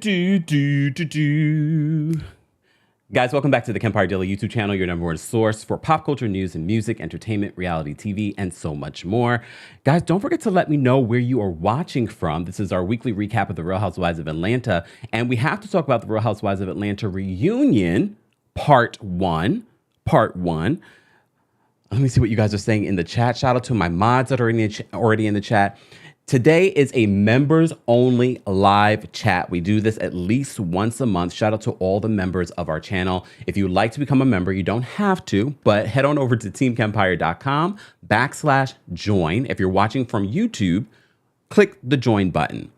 Guys, welcome back to the Kempire Daily YouTube channel, your number one source for pop culture news and music, entertainment, reality TV, and so much more. Guys, don't forget to let me know where you are watching from. This is our weekly recap of the Real Housewives of Atlanta, and we have to talk about the Real Housewives of Atlanta reunion, part one. Let me see what you guys are saying in the chat. Shout out to my mods that are already in the chat. Today is a members only live chat. We do this at least once a month. Shout out to all the members of our channel. If you'd like to become a member, you don't have to, but head on over to TheKempire.com/join. If you're watching from YouTube, click the join button.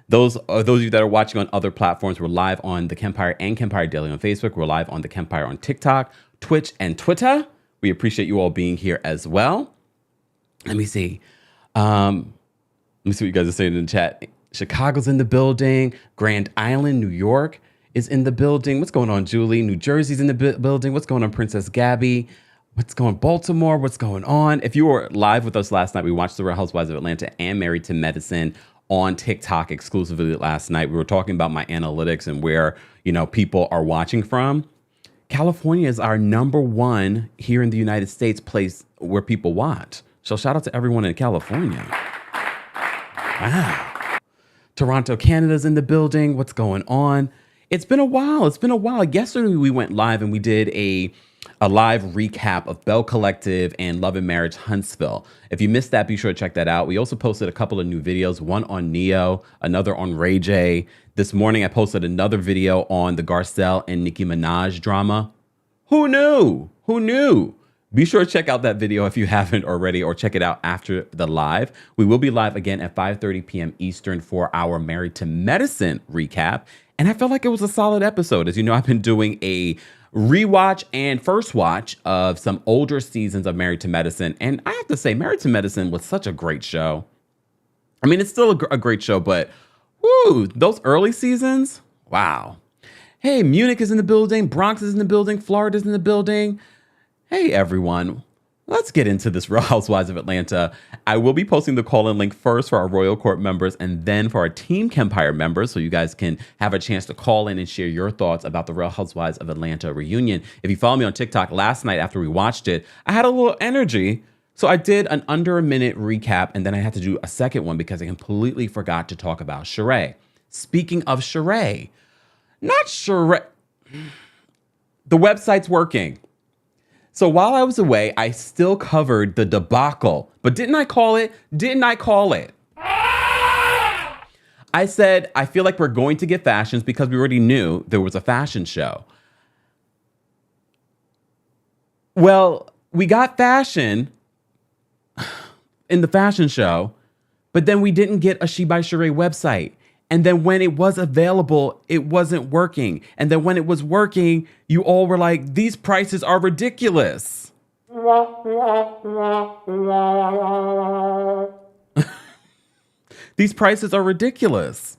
Those of you that are watching on other platforms, we're live on the Kempire and Kempire Daily on Facebook. We're live on the Kempire on TikTok, Twitch, and Twitter. We appreciate you all being here as well. Let me see. Let me see what you guys are saying in the chat. Chicago's in the building. Grand Island, New York is in the building. What's going on, Julie? New Jersey's in the building. What's going on, Princess Gabby? What's going on, Baltimore? What's going on? If you were live with us last night, we watched The Real Housewives of Atlanta and Married to Medicine on TikTok exclusively last night. We were talking about my analytics and where, people are watching from. California is our number one here in the United States place where people watch. So shout out to everyone in California. Wow. Toronto, Canada's in the building. What's going on? It's been a while. Yesterday we went live and we did a live recap of Bell Collective and Love and Marriage Huntsville. If you missed that, be sure to check that out. We also posted a couple of new videos, one on Neo, another on RHOA. This morning I posted another video on the Garcelle and Nicki Minaj drama. Who knew? Be sure to check out that video if you haven't already, or check it out after the live. We will be live again at 5:30 p.m. Eastern for our Married to Medicine recap. And I felt like it was a solid episode. As you know, I've been doing a rewatch and first watch of some older seasons of Married to Medicine. And I have to say, Married to Medicine was such a great show. I mean, it's still a great show, but whoo, those early seasons, wow. Hey, Munich is in the building. Bronx is in the building. Florida's in the building. Hey, everyone. Let's get into this Real Housewives of Atlanta. I will be posting the call-in link first for our Royal Court members and then for our Team Kempire members, so you guys can have a chance to call in and share your thoughts about the Real Housewives of Atlanta reunion. If you follow me on TikTok last night after we watched it, I had a little energy. So I did an under a minute recap, and then I had to do a second one because I completely forgot to talk about Sheree. Speaking of Sheree, not Sheree. The website's working. So while I was away, I still covered the debacle. But didn't I call it? I said, I feel like we're going to get fashions because we already knew there was a fashion show. Well, we got fashion in the fashion show, but then we didn't get a She by Sheree website. And then when it was available, it wasn't working. And then when it was working, you all were like, these prices are ridiculous. These prices are ridiculous.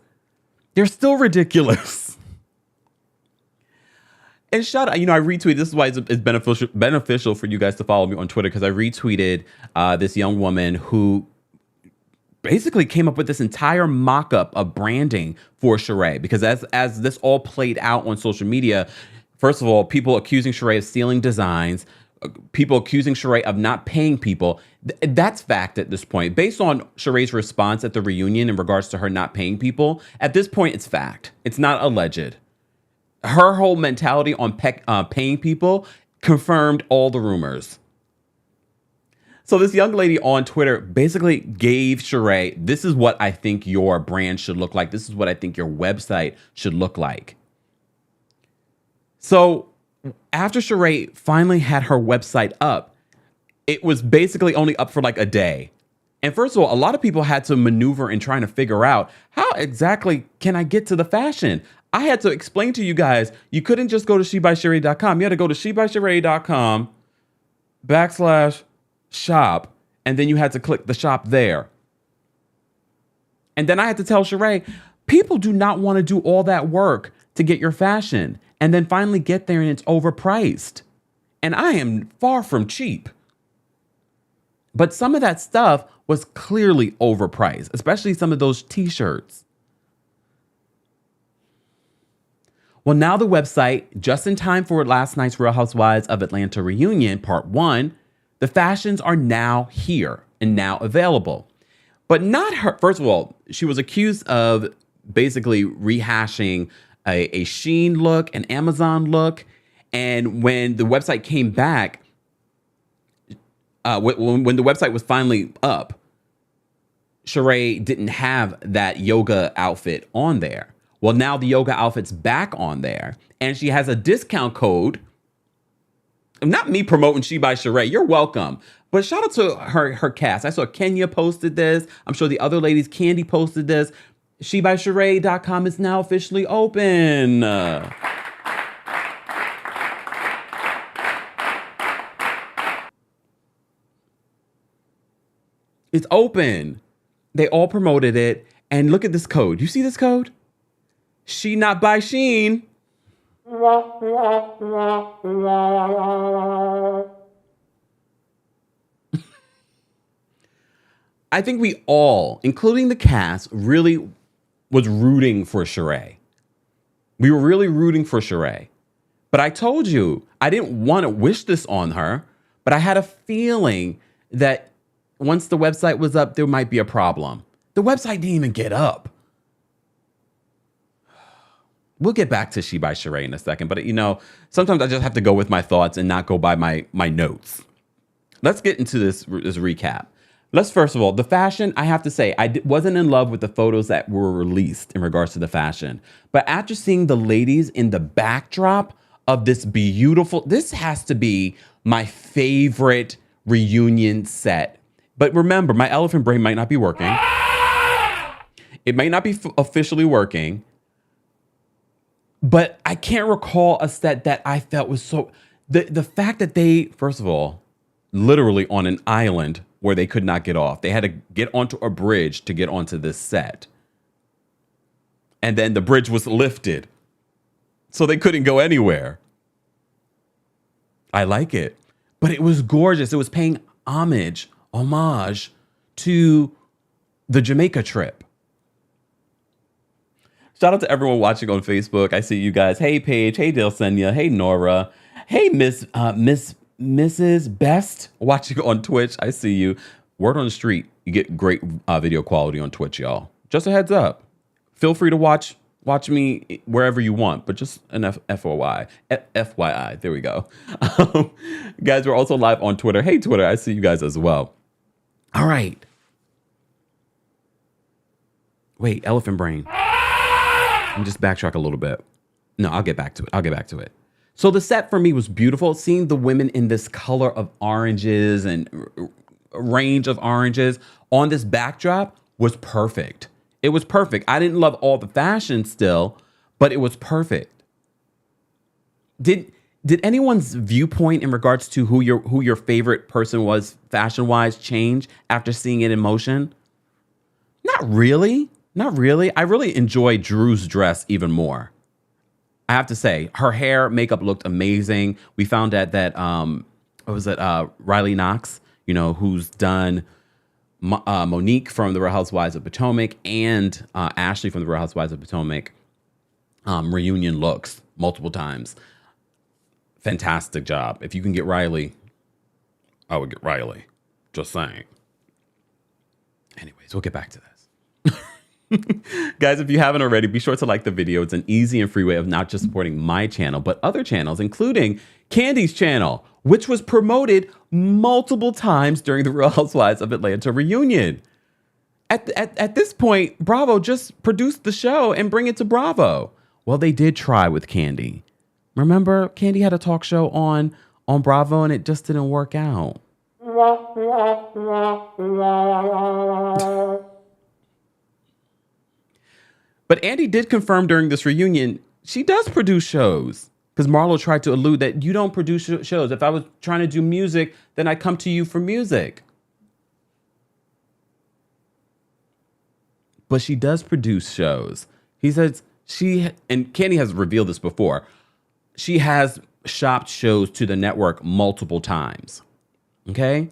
They're still ridiculous. And shout out, I retweeted, this is why it's beneficial for you guys to follow me on Twitter, because I retweeted this young woman who basically came up with this entire mock-up of branding for Sheree, because as this all played out on social media, first of all, people accusing Sheree of stealing designs, people accusing Sheree of not paying people. That's fact at this point. Based on Sheree's response at the reunion in regards to her not paying people, at this point, it's fact. It's not alleged. Her whole mentality on paying people confirmed all the rumors. So this young lady on Twitter basically gave Sheree, this is what I think your brand should look like. This is what I think your website should look like. So after Sheree finally had her website up, it was basically only up for like a day. And first of all, a lot of people had to maneuver in trying to figure out how exactly can I get to the fashion? I had to explain to you guys, you couldn't just go to shebysheree.com. You had to go to shebysheree.com/shop, and then you had to click the shop there. And then I had to tell Sheree, people do not want to do all that work to get your fashion and then finally get there and it's overpriced. And I am far from cheap. But some of that stuff was clearly overpriced, especially some of those t-shirts. Well, now the website, just in time for last night's Real Housewives of Atlanta reunion, part 1, the fashions are now here and now available. But not her. First of all, she was accused of basically rehashing a Shein look, an Amazon look. And when the website came back, when the website was finally up, Sheree didn't have that yoga outfit on there. Well, now the yoga outfit's back on there, and she has a discount code. Not me promoting She by Sheree. You're welcome. But shout out to her cast. I saw Kenya posted this. I'm sure the other ladies, Kandi posted this. SheBySheree.com is now officially open. It's open. They all promoted it. And look at this code. You see this code? She not by Shein. I think we all, including the cast, really was rooting for Sheree. We were really rooting for Sheree. But I told you, I didn't want to wish this on her, but I had a feeling that once the website was up, there might be a problem. The website didn't even get up. We'll get back to She by Sheree in a second, but sometimes I just have to go with my thoughts and not go by my notes. Let's get into this recap. Let's first of all, the fashion, I have to say, wasn't in love with the photos that were released in regards to the fashion. But after seeing the ladies in the backdrop of this this has to be my favorite reunion set. But remember, my elephant brain might not be working. It might not be officially working. But I can't recall a set that I felt was so... The fact that they, first of all, literally on an island where they could not get off. They had to get onto a bridge to get onto this set. And then the bridge was lifted. So they couldn't go anywhere. I like it. But it was gorgeous. It was paying homage to the Jamaica trip. Shout out to everyone watching on Facebook. I see you guys. Hey, Paige. Hey, Dale Sanya. Hey, Nora. Hey, Mrs. Best watching on Twitch. I see you. Word on the street, you get great video quality on Twitch, y'all. Just a heads up. Feel free to watch me wherever you want, but just an FYI. FYI. There we go. Guys, we're also live on Twitter. Hey, Twitter. I see you guys as well. All right. Wait, elephant brain. Let me just backtrack a little bit. No, I'll get back to it. So the set for me was beautiful. Seeing the women in this color of oranges and range of oranges on this backdrop was perfect. It was perfect. I didn't love all the fashion still, but it was perfect. Did anyone's viewpoint in regards to who your favorite person was fashion-wise change after seeing it in motion? Not really. I really enjoyed Drew's dress even more. I have to say, her hair, makeup looked amazing. We found out that, Riley Knox, who's done Monique from the Real Housewives of Potomac and Ashley from the Real Housewives of Potomac reunion looks multiple times. Fantastic job. If you can get Riley, I would get Riley. Just saying. Anyways, we'll get back to this. Guys, if you haven't already, be sure to like the video. It's an easy and free way of not just supporting my channel, but other channels, including Kandi's channel, which was promoted multiple times during the Real Housewives of Atlanta reunion. At this point, Bravo just produced the show and bring it to Bravo. Well, they did try with Kandi. Remember, Kandi had a talk show on Bravo and it just didn't work out. But Andy did confirm during this reunion, she does produce shows. Because Marlo tried to allude that you don't produce shows. If I was trying to do music, then I come to you for music. But she does produce shows. He says and Kandi has revealed this before, she has shopped shows to the network multiple times. Okay?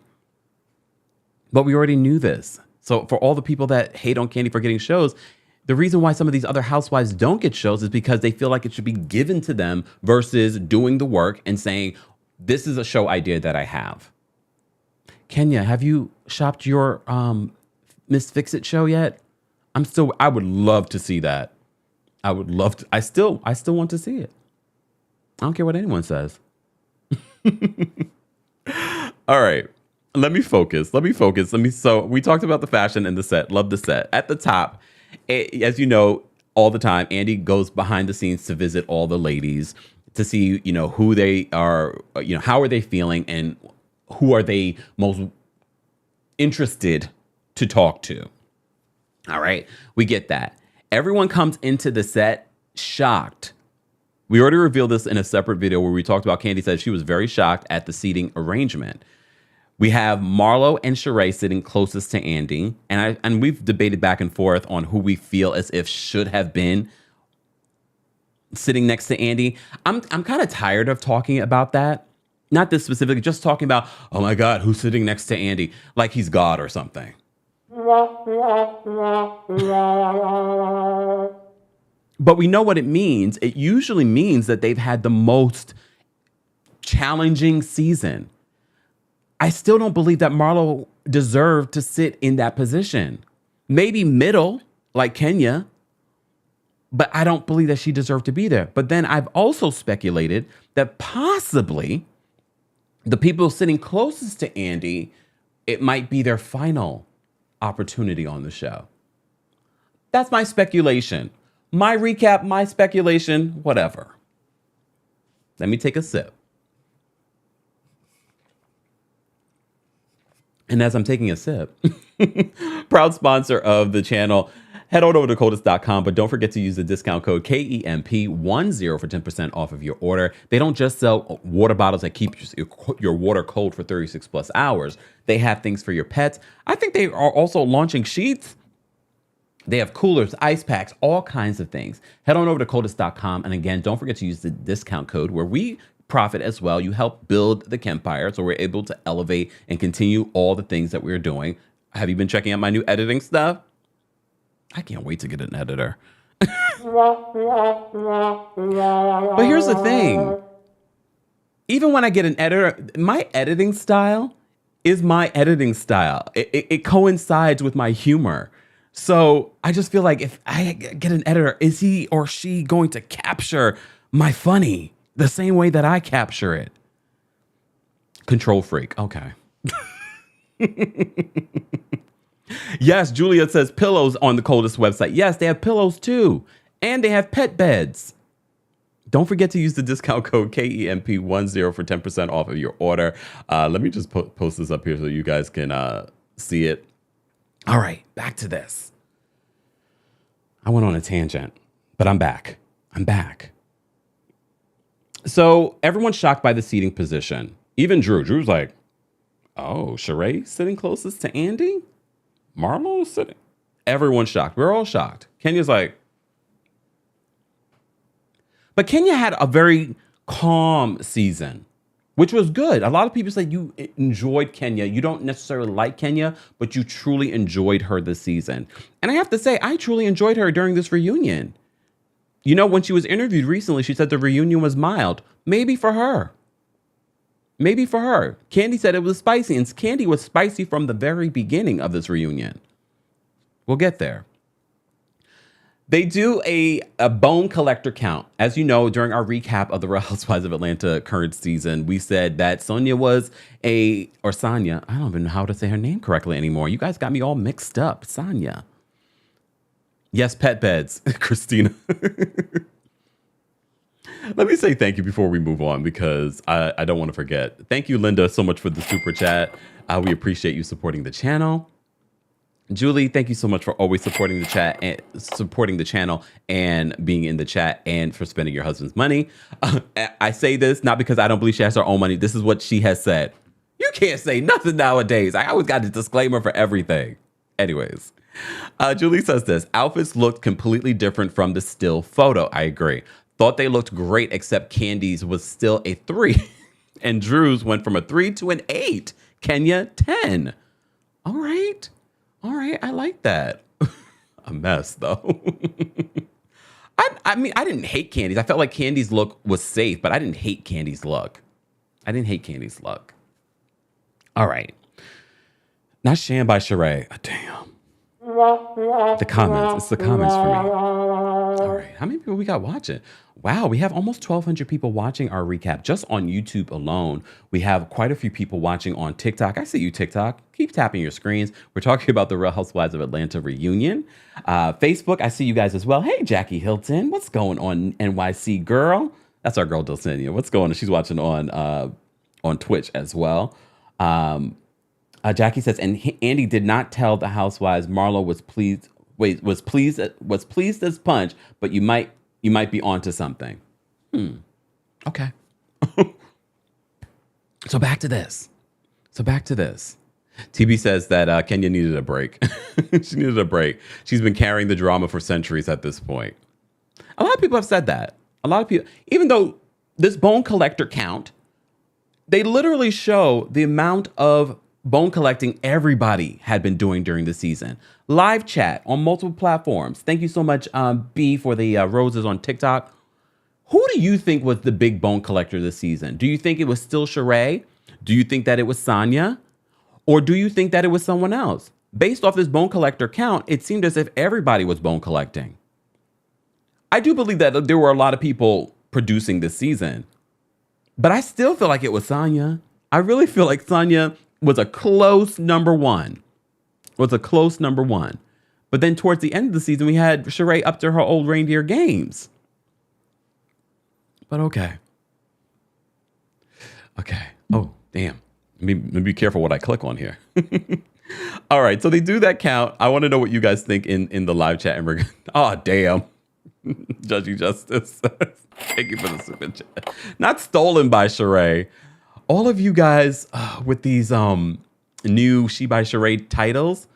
But we already knew this. So for all the people that hate on Kandi for getting shows, The reason why some of these other housewives don't get shows is because they feel like it should be given to them versus doing the work and saying, this is a show idea that I have. Kenya, have you shopped your Miss Fix-It show yet? I would love to see that. I would love to. I still want to see it. I don't care what anyone says. All right. Let me focus. So we talked about the fashion and the set. Love the set. At the top, as you know, all the time, Andy goes behind the scenes to visit all the ladies to see, who they are, how are they feeling and who are they most interested to talk to. All right. We get that. Everyone comes into the set shocked. We already revealed this in a separate video where we talked about Kandi said she was very shocked at the seating arrangement. We have Marlo and Sheree sitting closest to Andy, and we've debated back and forth on who we feel as if should have been sitting next to Andy. I'm kind of tired of talking about that. Not this specifically, just talking about, oh my God, who's sitting next to Andy? Like he's God or something. But we know what it means. It usually means that they've had the most challenging season. I still don't believe that Marlo deserved to sit in that position. Maybe middle, like Kenya, but I don't believe that she deserved to be there. But then I've also speculated that possibly the people sitting closest to Andy, it might be their final opportunity on the show. That's my speculation. My recap, my speculation, whatever. Let me take a sip. And as I'm taking a sip, proud sponsor of the channel, head on over to coldest.com, but don't forget to use the discount code KEMP10 for 10% off of your order. They don't just sell water bottles that keep your water cold for 36 plus hours. They have things for your pets. I think they are also launching sheets. They have coolers, ice packs, all kinds of things. Head on over to coldest.com. And again, don't forget to use the discount code where we profit as well. You help build the Kempire, so we're able to elevate and continue all the things that we're doing. Have you been checking out my new editing stuff? I can't wait to get an editor. But here's the thing. Even when I get an editor, my editing style is my editing style. It coincides with my humor. So I just feel like if I get an editor, is he or she going to capture my funny the same way that I capture it? Control freak. Okay. Yes, Juliet says pillows on the Coldest website. Yes, they have pillows too. And they have pet beds. Don't forget to use the discount code KEMP10 for 10% off of your order. Let me just post this up here so you guys can see it. All right, back to this. I went on a tangent, but I'm back. So everyone's shocked by the seating position. Even Drew. Drew's like, oh, Sheree sitting closest to Andy? Marlo sitting. Everyone's shocked. We're all shocked. Kenya's like, but Kenya had a very calm season, which was good. A lot of people say you enjoyed Kenya. You don't necessarily like Kenya, but you truly enjoyed her this season. And I have to say, I truly enjoyed her during this reunion. You know, when she was interviewed recently, she said the reunion was mild. Maybe for her. Kandi said it was spicy, and Kandi was spicy from the very beginning of this reunion. We'll get there. They do a bone collector count. As you know, during our recap of the Real Housewives of Atlanta current season, we said that Sanya, I don't even know how to say her name correctly anymore. You guys got me all mixed up. Sanya. Yes, pet beds, Christina. Let me say thank you before we move on because I don't want to forget. Thank you, Linda, so much for the super chat. We appreciate you supporting the channel. Julie, thank you so much for always supporting the chat and supporting the channel and being in the chat and for spending your husband's money. I say this not because I don't believe she has her own money. This is what she has said. You can't say nothing nowadays. I always got a disclaimer for everything. Anyways, Julie says this. Outfits looked completely different from the still photo. I agree. Thought they looked great, except Kandi's was still a 3. And Drew's went from a 3 to an 8. Kenya, 10. All right. I like that. A mess, though. I mean, I didn't hate Kandi's. I felt like Kandi's look was safe, but I didn't hate Kandi's look. I didn't hate Kandi's look. All right. Not Shan by Sheree. Oh, damn. The comments. It's the comments for me. All right. How many people we got watching? Wow, we have almost 1,200 people watching our recap just on YouTube alone. We have quite a few people watching on TikTok. I see you, TikTok. Keep tapping your screens. We're talking about the Real Housewives of Atlanta reunion. Facebook, I see you guys as well. Hey, Jackie Hilton. What's going on, NYC girl? That's our girl, Dulcinea. What's going on? She's watching on Twitch as well. Jackie says, and Andy did not tell the housewives Marlo was pleased. Wait, was pleased as punch, but you might be onto something. Okay. So back to this. TB says that Kenya needed a break. She needed a break. She's been carrying the drama for centuries at this point. A lot of people have said that. A lot of people, even though this bone collector count, they literally show the amount of bone collecting everybody had been doing during the season. Live chat on multiple platforms. Thank you so much, B, for the roses on TikTok. Who do you think was the big bone collector this season? Do you think it was still Sheree? Do you think that it was Sanya? Or do you think that it was someone else? Based off this bone collector count, it seemed as if everybody was bone collecting. I do believe that there were a lot of people producing this season, but I still feel like it was Sanya. I really feel like Sanya was a close number one. But then towards the end of the season, we had Sheree up to her old reindeer games. But okay. Oh, damn. Let me be careful what I click on here. All right. So they do that count. I want to know what you guys think in the live chat. And oh, damn. Judgy Justice. Thank you for the super chat. Not stolen by Sheree. All of you guys with these new She by Sheree titles,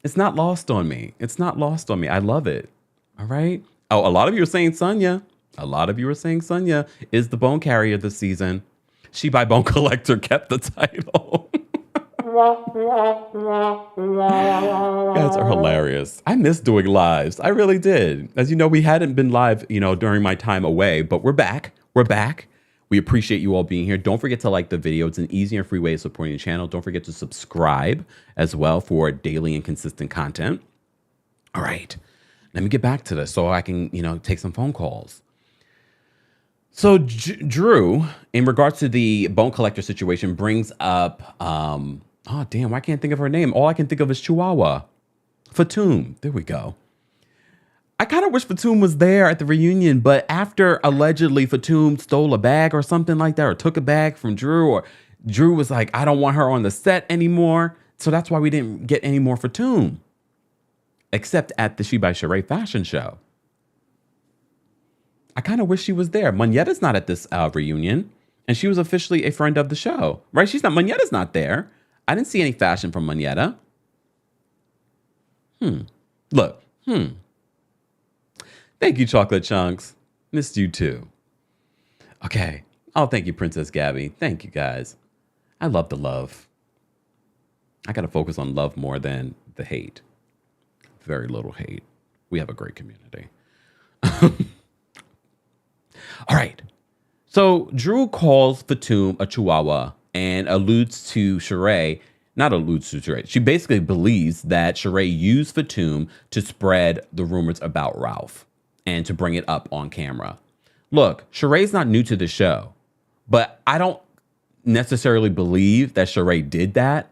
it's not lost on me. I love it. All right. Oh, a lot of you are saying Sanya. Is the bone carrier this season. She by Bone Collector kept the title. You guys are hilarious. I miss doing lives. I really did. As you know, we hadn't been live, during my time away, but we're back. We appreciate you all being here. Don't forget to like the video. It's an easy and free way of supporting the channel. Don't forget to subscribe as well for daily and consistent content. All right, let me get back to this so I can, take some phone calls. So Drew, in regards to the bone collector situation, brings up, oh, damn, why can't I think of her name? All I can think of is Chihuahua. Fatum. There we go. I kind of wish Fatum was there at the reunion, but after allegedly Fatum stole a bag or something like that, or took a bag from Drew, or Drew was like, I don't want her on the set anymore. So that's why we didn't get any more Fatum, except at the She by Sheree fashion show. I kind of wish she was there. Monyetta's not at this reunion, and she was officially a friend of the show, right? Monyetta's not there. I didn't see any fashion from Monyetta. Look. Thank you, Chocolate Chunks. Missed you too. Okay. Oh, thank you, Princess Gabby. Thank you, guys. I love the love. I got to focus on love more than the hate. Very little hate. We have a great community. All right. So Drew calls Fatum a chihuahua and alludes to Sheree. Not alludes to Sheree. She basically believes that Sheree used Fatum to spread the rumors about Ralph and to bring it up on camera. Look, Sheree's not new to the show, but I don't necessarily believe that Sheree did that.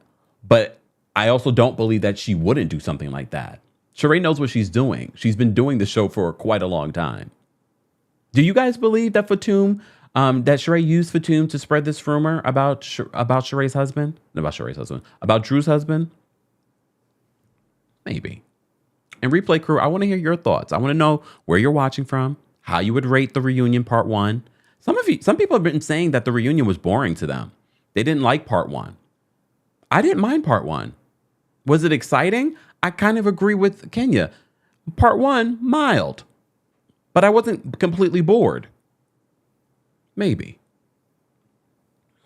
But I also don't believe that she wouldn't do something like that. Sheree knows what she's doing. She's been doing the show for quite a long time. Do you guys believe that Fatum, that Sheree used Fatum to spread this rumor about Sheree's husband? About Drew's husband? Maybe. And replay crew, I want to hear your thoughts. I want to know where you're watching from, how you would rate the reunion part 1. Some people have been saying that the reunion was boring to them. They didn't like part 1. I didn't mind part 1. Was it exciting? I kind of agree with Kenya. Part 1, mild. But I wasn't completely bored. Maybe.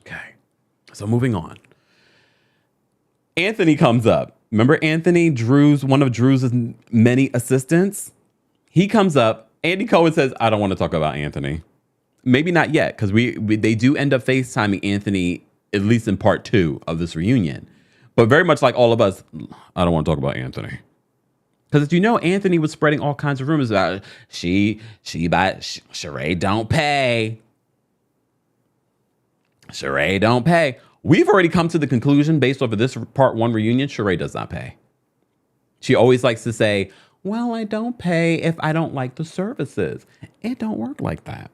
Okay. So moving on. Anthony comes up. Remember Anthony, one of Drew's many assistants? He comes up. Andy Cohen says, I don't want to talk about Anthony. Maybe not yet, because they do end up FaceTiming Anthony, at least in part 2 of this reunion. But very much like all of us, I don't want to talk about Anthony. Because Anthony was spreading all kinds of rumors about Sheree don't pay. Sheree don't pay. We've already come to the conclusion based off of this part 1 reunion, Sheree does not pay. She always likes to say, well, I don't pay if I don't like the services. It don't work like that.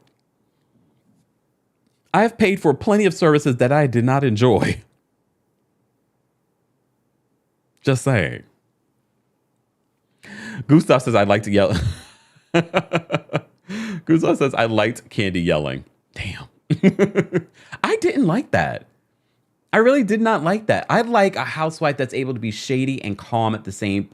I've paid for plenty of services that I did not enjoy. Just saying. Gustav says, I'd like to yell. Gustav says, I liked Kandi yelling. Damn. I didn't like that. I really did not like that. I like a housewife that's able to be shady and calm at the same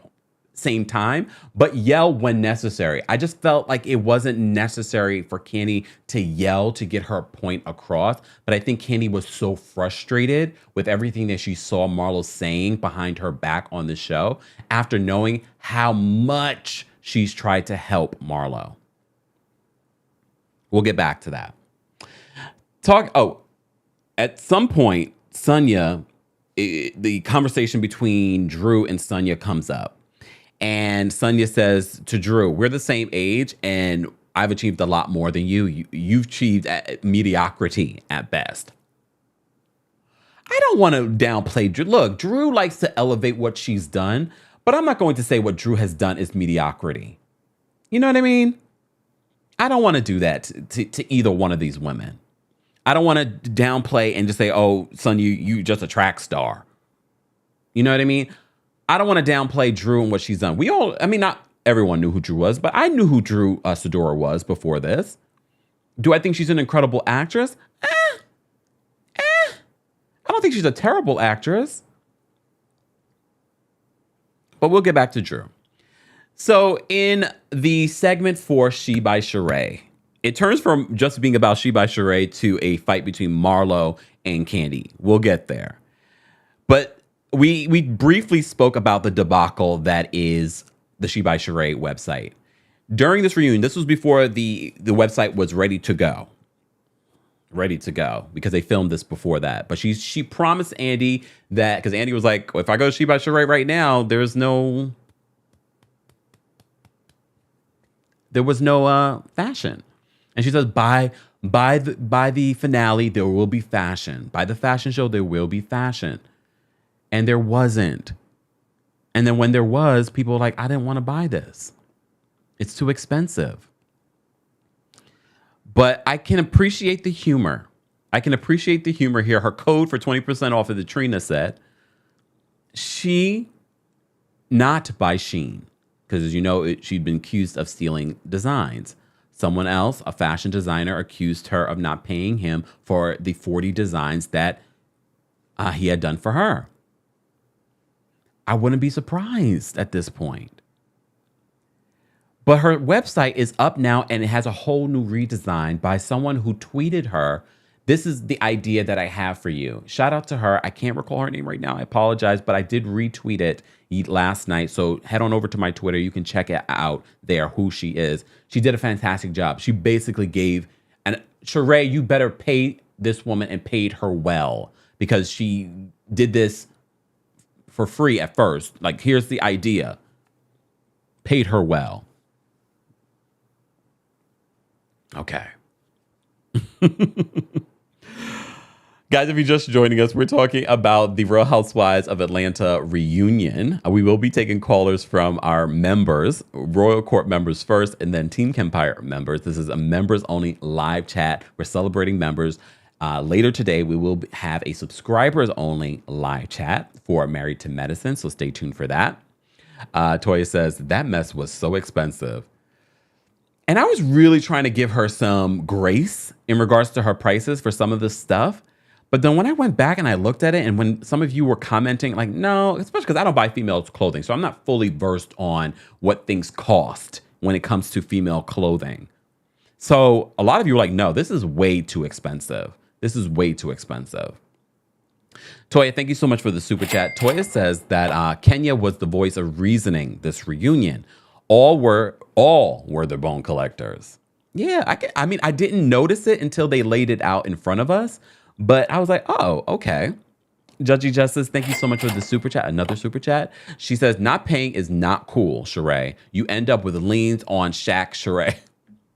time, but yell when necessary. I just felt like it wasn't necessary for Kandi to yell to get her point across. But I think Kandi was so frustrated with everything that she saw Marlo saying behind her back on the show after knowing how much she's tried to help Marlo. We'll get back to that. At some point, Sanya, the conversation between Drew and Sanya comes up. And Sanya says to Drew, we're the same age and I've achieved a lot more than you. You've achieved mediocrity at best. I don't want to downplay Drew. Look, Drew likes to elevate what she's done, but I'm not going to say what Drew has done is mediocrity. You know what I mean? I don't want to do that to either one of these women. I don't want to downplay and just say, oh, son, you just a track star. You know what I mean? I don't want to downplay Drew and what she's done. Not everyone knew who Drew was, but I knew who Drew Sidora was before this. Do I think she's an incredible actress? I don't think she's a terrible actress. But we'll get back to Drew. So in the segment for She by Sheree, it turns from just being about She by Sheree to a fight between Marlo and Kandi. We'll get there. But we briefly spoke about the debacle that is the She by Sheree website. During this reunion, this was before the website was ready to go. Ready to go, because they filmed this before that. But she promised Andy that, because Andy was like, if I go to She by Sheree right now, there was no fashion. And she says, by the finale, there will be fashion. By the fashion show, there will be fashion. And there wasn't. And then when there was, people were like, I didn't want to buy this. It's too expensive. But I can appreciate the humor. I can appreciate the humor here. Her code for 20% off of the Trina set. She, not by Shein. Because as you know, she'd been accused of stealing designs. Someone else, a fashion designer, accused her of not paying him for the 40 designs that he had done for her. I wouldn't be surprised at this point. But her website is up now and it has a whole new redesign by someone who tweeted her. This is the idea that I have for you. Shout out to her. I can't recall her name right now. I apologize, but I did retweet it last night. So head on over to my Twitter. You can check it out there, who she is. She did a fantastic job. She basically gave, and Sheree, you better pay this woman and paid her well, because she did this for free at first. Like, here's the idea. Paid her well. Okay. Guys, if you're just joining us, we're talking about the Real Housewives of Atlanta reunion. We will be taking callers from our members, Royal Court members first, and then Team Kempire members. This is a members-only live chat. We're celebrating members. Later today, we will have a subscribers-only live chat for Married to Medicine, so stay tuned for that. Toya says, that mess was so expensive. And I was really trying to give her some grace in regards to her prices for some of this stuff. But then when I went back and I looked at it, and when some of you were commenting, like, no, especially because I don't buy female clothing, so I'm not fully versed on what things cost when it comes to female clothing. So a lot of you were like, no, this is way too expensive. This is way too expensive. Toya, thank you so much for the super chat. Toya says that Kenya was the voice of reasoning this reunion. All were the bone collectors. Yeah, I mean, I didn't notice it until they laid it out in front of us, but I was like, oh, okay. Judgy Justice, thank you so much for the super chat. Another super chat. She says, not paying is not cool, Sheree. You end up with liens on Shaq Sheree.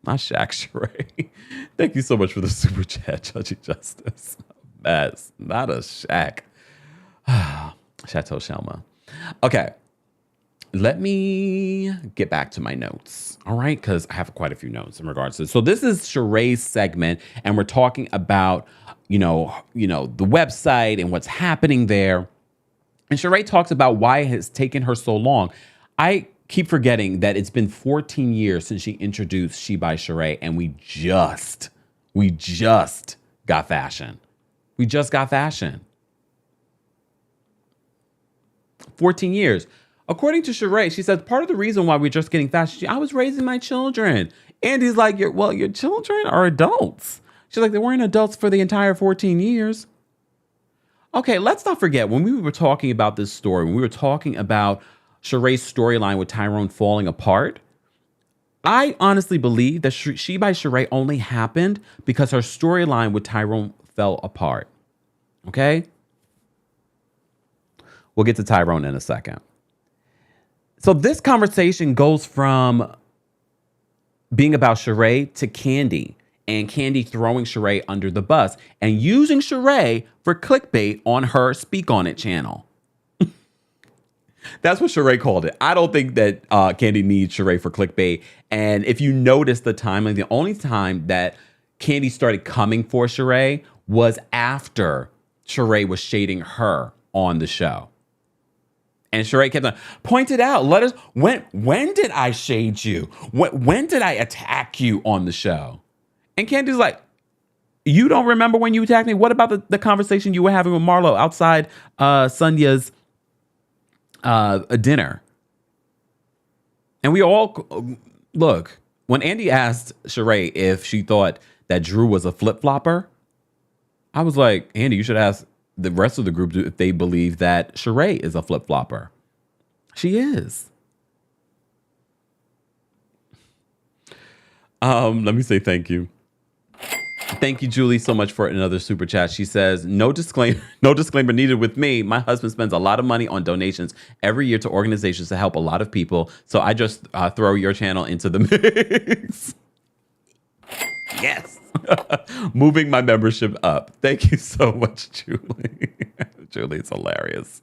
Not Shaq Sheree. Thank you so much for the super chat, Judgy Justice. That's not a Shaq. Chateau Shelma. Okay. Let me get back to my notes. All right. Because I have quite a few notes in regards to this. So this is Sheree's segment, and we're talking about, the website and what's happening there. And Sheree talks about why it has taken her so long. I keep forgetting that it's been 14 years since she introduced She by Sheree, and we just got fashion. We just got fashion. 14 years. According to Sheree, she says part of the reason why we're just getting fashion, I was raising my children. Andy's like, your children are adults. She's like, they weren't adults for the entire 14 years. Okay, let's not forget, when we were talking about this story, when we were talking about Sheree's storyline with Tyrone falling apart, I honestly believe that She by Sheree only happened because her storyline with Tyrone fell apart. Okay? We'll get to Tyrone in a second. So this conversation goes from being about Sheree to Kandi, and Kandi throwing Sheree under the bus and using Sheree for clickbait on her Speak On It channel. That's what Sheree called it. I don't think that Kandi needs Sheree for clickbait. And if you notice the timeline, the only time that Kandi started coming for Sheree was after Sheree was shading her on the show. And Sheree kept on, point it out. Let us, when did I shade you? When did I attack you on the show? And Kandi's like, you don't remember when you attacked me? What about the conversation you were having with Marlo outside Sanya's dinner? And we all, look, when Andy asked Sheree if she thought that Drew was a flip-flopper, I was like, Andy, you should ask the rest of the group if they believe that Sheree is a flip-flopper. She is. Let me say thank you. Thank you, Julie, so much for another super chat. She says, no disclaimer needed with me. My husband spends a lot of money on donations every year to organizations to help a lot of people. So I just throw your channel into the mix. Yes. Moving my membership up. Thank you so much, Julie. Julie, it's hilarious.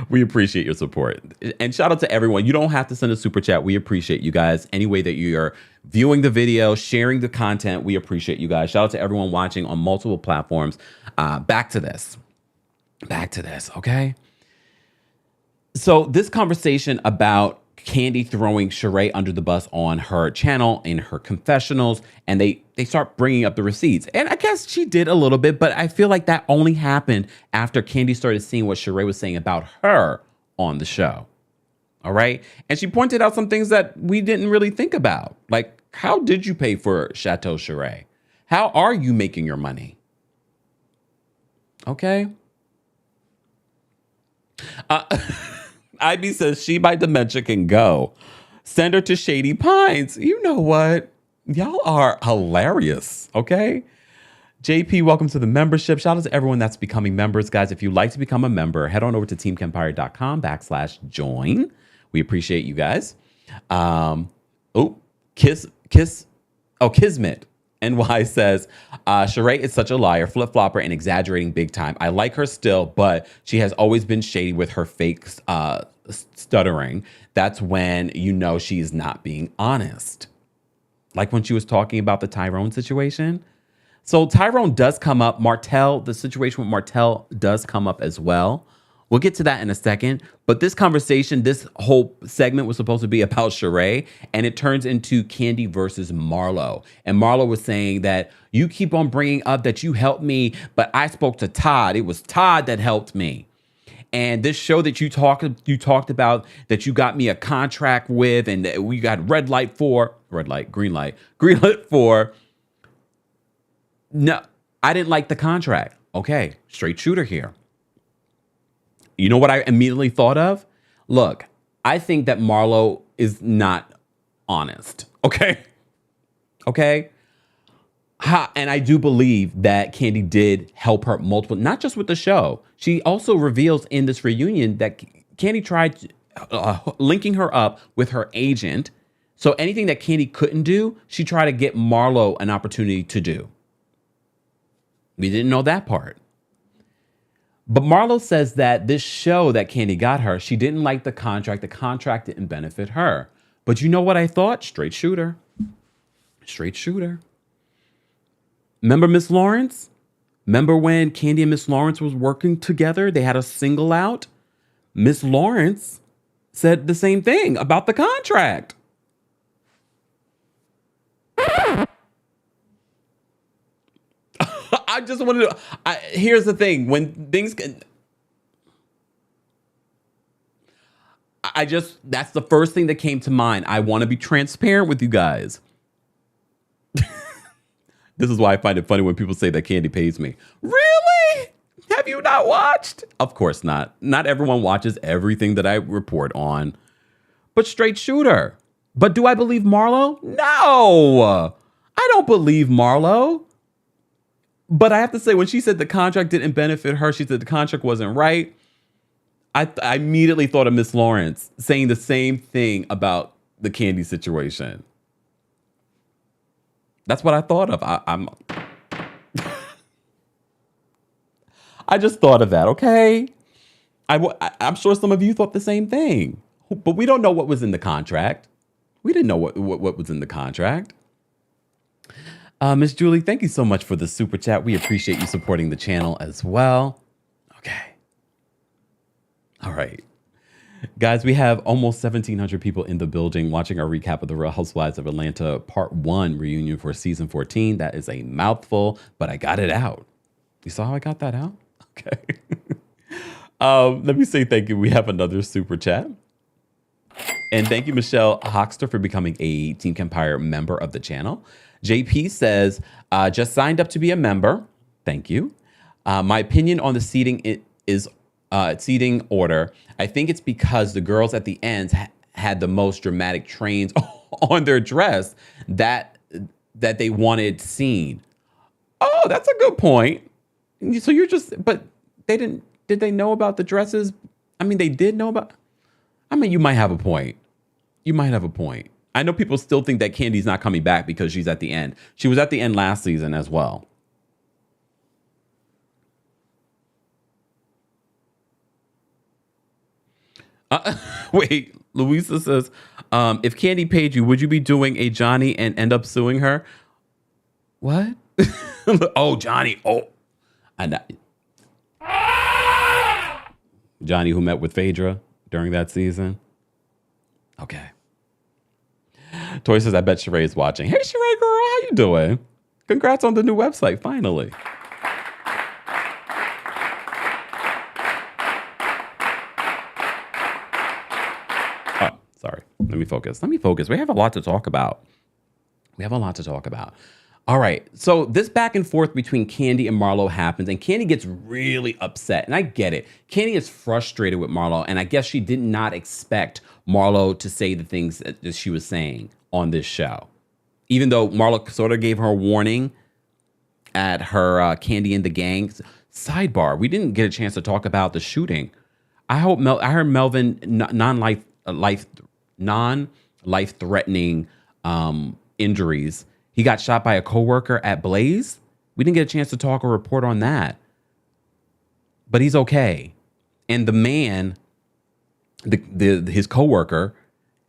We appreciate your support. And shout out to everyone. You don't have to send a super chat. We appreciate you guys. Any way that you are viewing the video, sharing the content, we appreciate you guys. Shout out to everyone watching on multiple platforms. Back to this, okay? So this conversation about Kandi throwing Sheree under the bus on her channel in her confessionals, and they start bringing up the receipts. And I guess she did a little bit, but I feel like that only happened after Kandi started seeing what Sheree was saying about her on the show. All right? And she pointed out some things that we didn't really think about. Like, how did you pay for Chateau Sheree? How are you making your money? Okay? IB says She by Dementia can go. Send her to Shady Pines. You know what? Y'all are hilarious, okay? JP, welcome to the membership. Shout out to everyone that's becoming members. Guys, if you'd like to become a member, head on over to TheKempire.com/join. We appreciate you guys. Kismet. NY says, Sheree is such a liar, flip-flopper, and exaggerating big time. I like her still, but she has always been shady with her fake stuttering. That's when you know she's not being honest. Like when she was talking about the Tyrone situation. So Tyrone does come up. The situation with Martell does come up as well. We'll get to that in a second. But this conversation, this whole segment was supposed to be about Sheree, and it turns into Kandi versus Marlo. And Marlo was saying that you keep on bringing up that you helped me, but I spoke to Todd. It was Todd that helped me. And this show that you talked about that you got me a contract with, and we got green light for. No, I didn't like the contract. Okay, straight shooter here. You know what I immediately thought of? Look, I think that Marlo is not honest. Okay. Okay. And I do believe that Kandi did help her multiple, not just with the show. She also reveals in this reunion that Kandi tried linking her up with her agent. So anything that Kandi couldn't do, she tried to get Marlo an opportunity to do. We didn't know that part. But Marlo says that this show that Kandi got her, she didn't like the contract. The contract didn't benefit her. But you know what I thought? Straight shooter. Straight shooter. Remember Miss Lawrence? Remember when Kandi and Miss Lawrence was working together? They had a single out. Miss Lawrence said the same thing about the contract. I just wanted to. Here's the thing: when things can, that's the first thing that came to mind. I want to be transparent with you guys. This is why I find it funny when people say that Kandi pays me. Really? Have you not watched? Of course not. Not everyone watches everything that I report on. But straight shooter. But do I believe Marlo? No. I don't believe Marlo. But I have to say, when she said the contract didn't benefit her, she said the contract wasn't right. I immediately thought of Miss Lawrence saying the same thing about the Kandi situation. That's what I thought of. I just thought of that, okay? I'm sure some of you thought the same thing. But we don't know what was in the contract. We didn't know what was in the contract. Miss Julie, thank you so much for the super chat. We appreciate you supporting the channel as well. Okay. All right. Guys, we have almost 1,700 people in the building watching our recap of the Real Housewives of Atlanta Part 1 reunion for Season 14. That is a mouthful, but I got it out. You saw how I got that out? Okay. Let me say thank you. We have another super chat. And thank you, Michelle Hoxter, for becoming a Team Kempire member of the channel. JP says, just signed up to be a member. Thank you. My opinion on the seating is seating order. I think it's because the girls at the end had the most dramatic trains on their dress that they wanted seen. Oh, that's a good point. So you're just, but they didn't, did they know about the dresses? I mean, they did know about, I mean, you might have a point. You might have a point. I know people still think that Kandi's not coming back because she's at the end. She was at the end last season as well. Wait, Louisa says, if Kandi paid you, would you be doing a Johnny and end up suing her? What? Oh, Johnny. Oh, I know. Johnny who met with Phaedra during that season. Okay. Toy says, I bet Sheree is watching. Hey, Sheree, girl, how you doing? Congrats on the new website, finally. Oh, sorry. Let me focus. We have a lot to talk about. All right. So this back and forth between Kandi and Marlo happens, and Kandi gets really upset. And I get it. Kandi is frustrated with Marlo, and I guess she did not expect Marlo to say the things that she was saying on this show. Even though Marlo sort of gave her a warning at her Kandi and the Gang sidebar. We didn't get a chance to talk about the shooting. I heard Melvin non-life threatening injuries. He got shot by a coworker at Blaze. We didn't get a chance to talk or report on that. But he's okay. And the man, his coworker,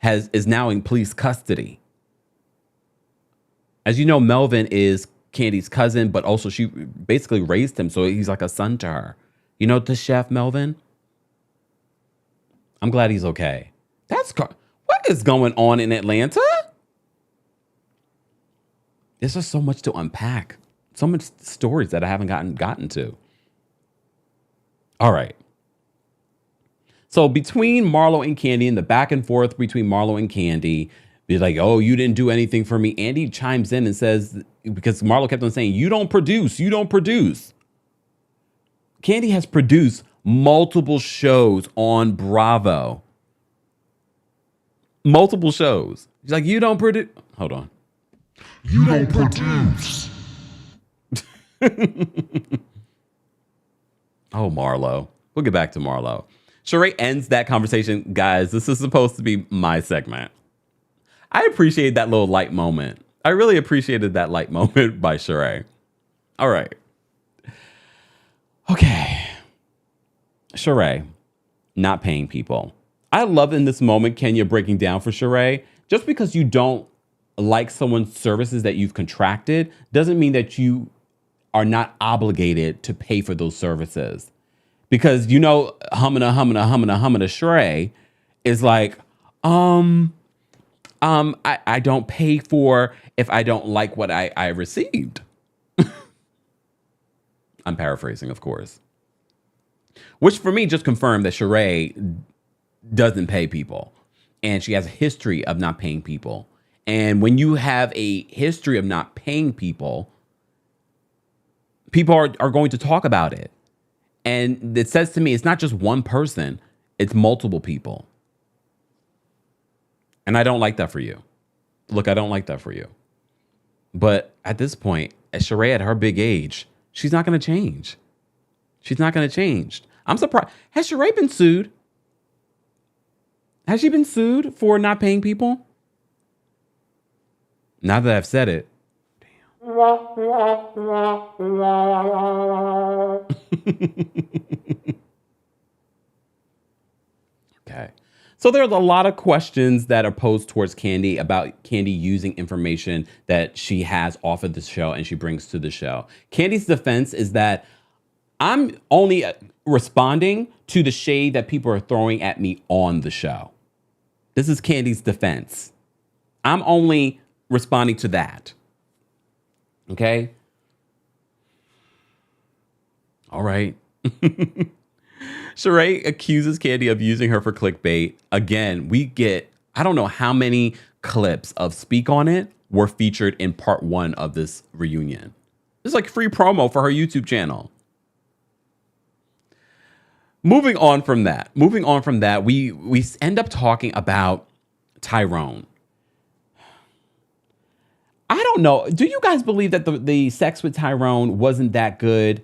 is now in police custody. As you know, Melvin is Kandi's cousin, but also she basically raised him, so he's like a son to her. You know the chef, Melvin? I'm glad he's okay. What is going on in Atlanta? There's just so much to unpack. So much stories that I haven't gotten to. All right. So between Marlo and Kandi and the back and forth between Marlo and Kandi, be like, oh, you didn't do anything for me. Andy chimes in and says, because Marlo kept on saying, you don't produce. Kandi Kandi has produced multiple shows on Bravo. Multiple shows. She's like, you don't produce. Hold on. You don't produce. Oh, Marlo. We'll get back to Marlo. Sheree ends that conversation. Guys, this is supposed to be my segment. I appreciate that little light moment. I really appreciated that light moment by Sheree. All right. Okay. Sheree, not paying people. I love in this moment Kenya breaking down for Sheree. Just because you don't like someone's services that you've contracted doesn't mean that you are not obligated to pay for those services. Because, you know, humana Sheree is like, I don't pay for if I don't like what I received. I'm paraphrasing, of course. Which for me just confirmed that Sheree doesn't pay people. And she has a history of not paying people. And when you have a history of not paying people, people are going to talk about it. And it says to me, it's not just one person, it's multiple people. And I don't like that for you. Look, I don't like that for you. But at this point, as Sheree at her big age, she's not going to change. She's not going to change. I'm surprised. Has Sheree been sued? Has she been sued for not paying people? Now that I've said it. Okay. So there's a lot of questions that are posed towards Kandi about Kandi using information that she has off of the show and she brings to the show. Kandi's defense is that I'm only responding to the shade that people are throwing at me on the show. This is Kandi's defense. I'm only responding to that. Okay? All right. Sheree accuses Kandi of using her for clickbait. Again, we get, I don't know how many clips of Speak On It were featured in part 1 of this reunion. It's like free promo for her YouTube channel. Moving on from that, we end up talking about Tyrone. I don't know. Do you guys believe that the sex with Tyrone wasn't that good?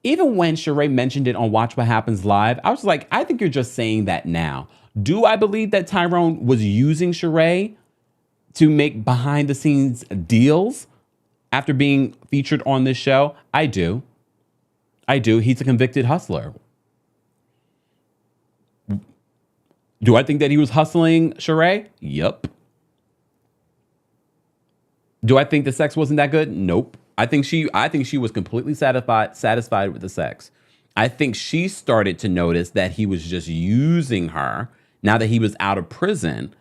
Even when Sheree mentioned it on Watch What Happens Live, I was like, I think you're just saying that now. Do I believe that Tyrone was using Sheree to make behind the scenes deals after being featured on this show? I do. He's a convicted hustler. Do I think that he was hustling Sheree? Yup. Do I think the sex wasn't that good? Nope. I think she was completely satisfied with the sex. I think she started to notice that he was just using her. Now that he was out of prison,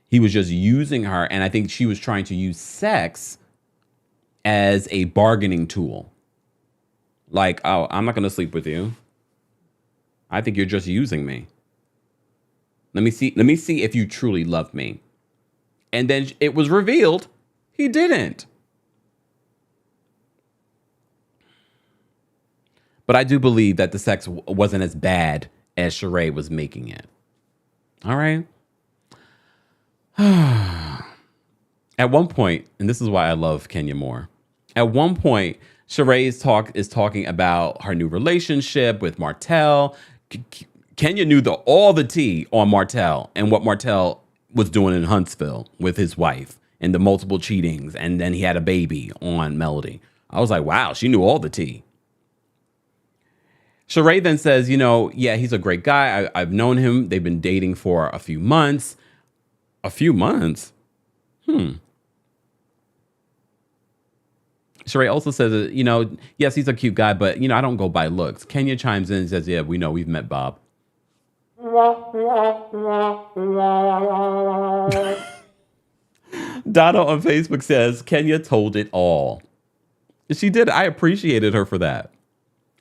he was just using her. And I think she was trying to use sex as a bargaining tool. Like, oh, I'm not going to sleep with you. I think you're just using me. Let me see if you truly love me. And then it was revealed he didn't. But I do believe that the sex wasn't as bad as Sheree was making it. All right. At one point, and this is why I love Kenya more. At one point, Sheree is talking about her new relationship with Martell. Kenya knew all the tea on Martell and what Martell was doing in Huntsville with his wife and the multiple cheatings. And then he had a baby on Melody. I was like, wow, she knew all the tea. Sheree then says, yeah, he's a great guy. I've known him. They've been dating for a few months. A few months? Sheree also says, yes, he's a cute guy, but, I don't go by looks. Kenya chimes in and says, yeah, we know, we've met Bob. Donna on Facebook says, Kenya told it all. She did. I appreciated her for that.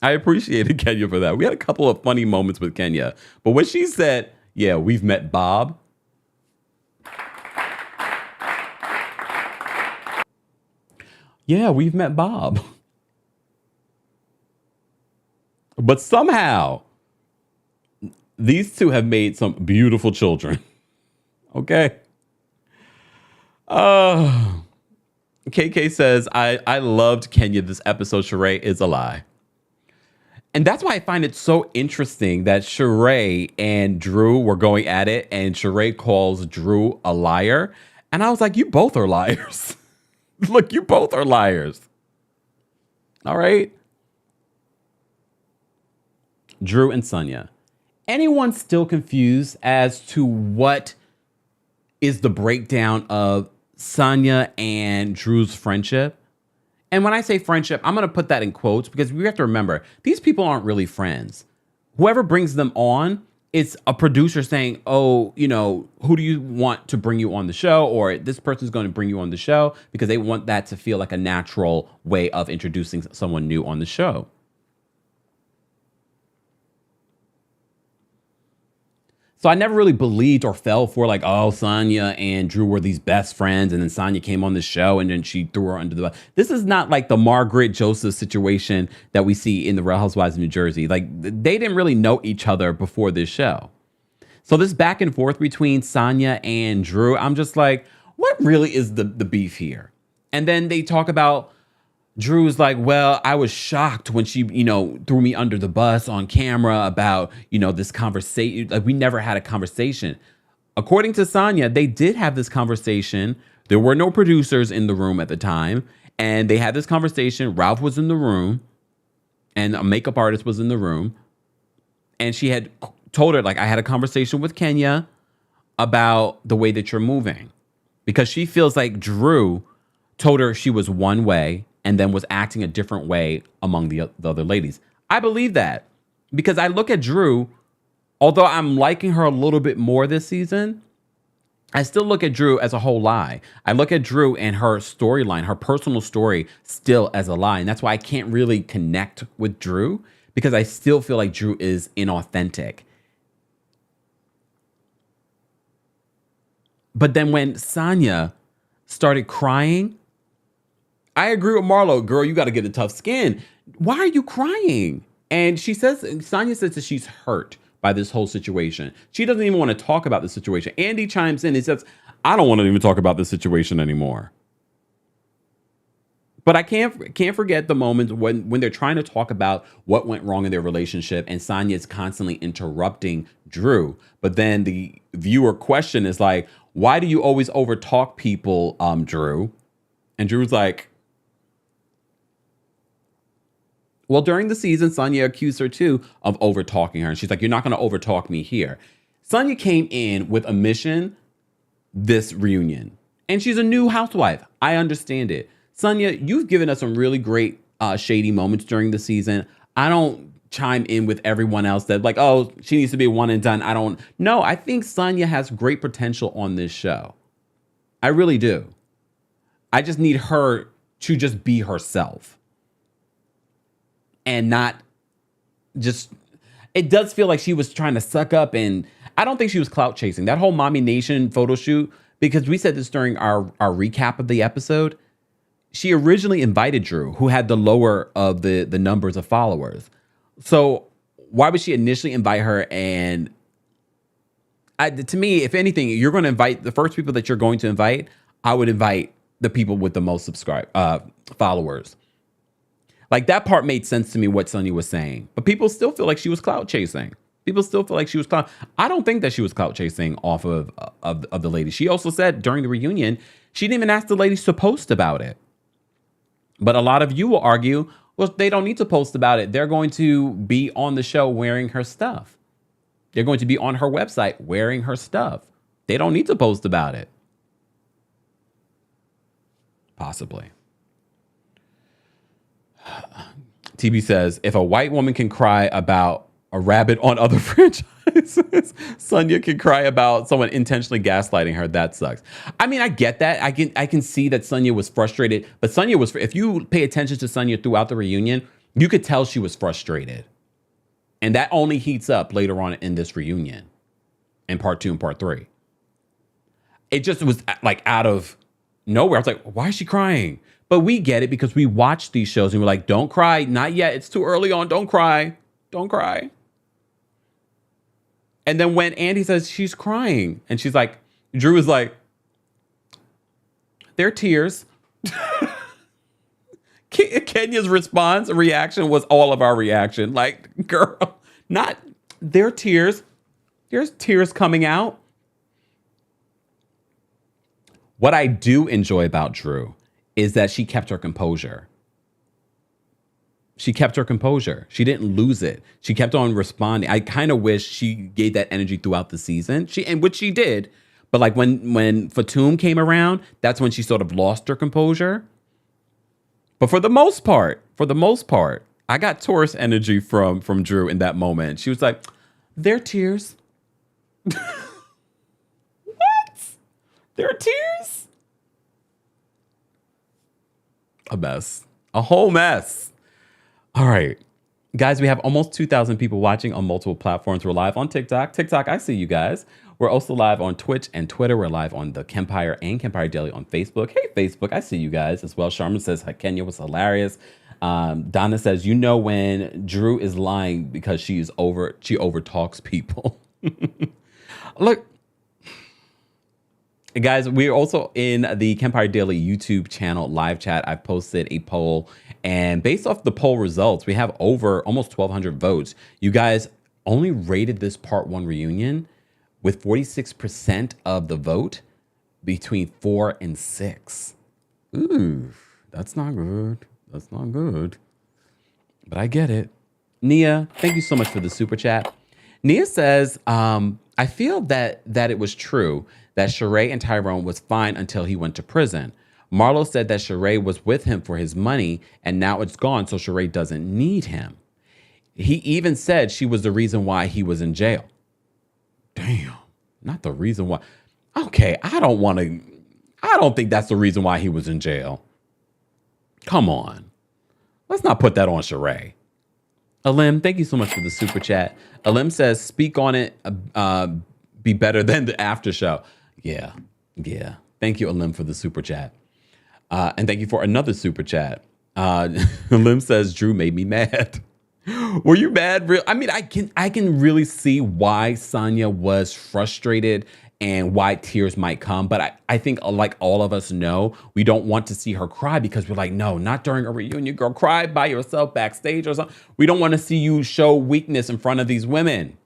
I appreciated Kenya for that. We had a couple of funny moments with Kenya. But when she said, yeah, we've met Bob. Yeah, we've met Bob. But somehow, these two have made some beautiful children. Okay. KK says, I loved Kenya this episode. Sheree is a lie. And that's why I find it so interesting that Sheree and Drew were going at it, and Sheree calls Drew a liar. And I was like, you both are liars. Look, you both are liars. All right. Drew and Sanya. Anyone still confused as to what is the breakdown of Sanya and Drew's friendship? And when I say friendship, I'm going to put that in quotes because we have to remember, these people aren't really friends. Whoever brings them on, it's a producer saying, oh, you know, who do you want to bring you on the show? Or this person's going to bring you on the show because they want that to feel like a natural way of introducing someone new on the show. So I never really believed or fell for like, oh, Sanya and Drew were these best friends. And then Sanya came on the show and then she threw her under the bus. This is not like the Margaret Joseph situation that we see in the Real Housewives of New Jersey. Like they didn't really know each other before this show. So this back and forth between Sanya and Drew, I'm just like, what really is the beef here? And then they talk about Drew's like, well, I was shocked when she, you know, threw me under the bus on camera about, you know, this conversation. Like we never had a conversation. According to Sanya, they did have this conversation. There were no producers in the room at the time. And they had this conversation. Ralph was in the room and a makeup artist was in the room. And she had told her, like, I had a conversation with Kenya about the way that you're moving. Because she feels like Drew told her she was one way and then was acting a different way among the other ladies. I believe that because I look at Drew, although I'm liking her a little bit more this season, I still look at Drew as a whole lie. I look at Drew and her storyline, her personal story still as a lie. And that's why I can't really connect with Drew because I still feel like Drew is inauthentic. But then when Sanya started crying, I agree with Marlo. Girl, you got to get a tough skin. Why are you crying? And she says, Sanya says that she's hurt by this whole situation. She doesn't even want to talk about the situation. Andy chimes in and says, I don't want to even talk about this situation anymore. But I can't forget the moments when they're trying to talk about what went wrong in their relationship and Sanya is constantly interrupting Drew. But then the viewer question is like, why do you always overtalk people, Drew? And Drew's like, well, during the season, Sanya accused her too of over-talking her. And she's like, you're not going to over-talk me here. Sanya came in with a mission this reunion. And she's a new housewife. I understand it. Sanya, you've given us some really great shady moments during the season. I don't chime in with everyone else that like, oh, she needs to be one and done. No, I think Sanya has great potential on this show. I really do. I just need her to just be herself. And not just, it does feel like she was trying to suck up and I don't think she was clout chasing. That whole Mommy Nation photo shoot, because we said this during our recap of the episode, she originally invited Drew, who had the lower of the numbers of followers. So why would she initially invite her? And to me, if anything, you're going to invite the first people that you're going to invite, I would invite the people with the most followers. Like that part made sense to me what Sanya was saying, but people still feel like she was clout chasing. I don't think that she was clout chasing off of the lady. She also said during the reunion, she didn't even ask the ladies to post about it. But a lot of you will argue, well, they don't need to post about it. They're going to be on the show wearing her stuff. They're going to be on her website wearing her stuff. They don't need to post about it. Possibly. TB says, if a white woman can cry about a rabbit on other franchises, Sanya can cry about someone intentionally gaslighting her. That sucks. I mean, I get that. I can see that Sanya was frustrated, but Sanya was, if you pay attention to Sanya throughout the reunion, you could tell she was frustrated. And that only heats up later on in this reunion in part 2 and part 3. It just was like out of nowhere. I was like, why is she crying? But we get it because we watch these shows and we're like, don't cry. Not yet. It's too early on. Don't cry. Don't cry. And then when Andy says she's crying and she's like, Drew is like, they're tears. Kenya's response and reaction was all of our reaction. Like, girl, not their tears. There's tears coming out. What I do enjoy about Drew is that she kept her composure. She kept her composure. She didn't lose it. She kept on responding. I kind of wish she gave that energy throughout the season. Which she did. But like when Fatum came around, that's when she sort of lost her composure. But for the most part, I got Taurus energy from Drew in that moment. She was like, they're tears. What? They're tears? A mess. A whole mess. All right. Guys, we have almost 2,000 people watching on multiple platforms. We're live on TikTok. TikTok, I see you guys. We're also live on Twitch and Twitter. We're live on the Kempire and Kempire Daily on Facebook. Hey, Facebook, I see you guys as well. Sharman says Kenya was hilarious. Donna says, you know when Drew is lying because she overtalks people. Look, guys, we're also in the Kempire Daily YouTube channel live chat. I've posted a poll, and based off the poll results, we have over almost 1,200 votes. You guys only rated this part 1 reunion with 46% of the vote between 4 and 6. Ooh, that's not good. That's not good. But I get it. Nia, thank you so much for the super chat. Nia says, I feel that it was true that Sheree and Tyrone was fine until he went to prison. Marlo said that Sheree was with him for his money and now it's gone, so Sheree doesn't need him. He even said she was the reason why he was in jail. Damn, not the reason why. Okay, I don't think that's the reason why he was in jail. Come on. Let's not put that on Sheree. Alim, thank you so much for the super chat. Alim says, speak on it, be better than the after show. Yeah. Thank you, Alim, for the super chat. And thank you for another super chat. Alim says, Drew made me mad. Were you mad? I mean, I can really see why Sanya was frustrated and why tears might come. But I think, like all of us know, we don't want to see her cry because we're like, no, not during a reunion, girl. Cry by yourself backstage or something. We don't want to see you show weakness in front of these women.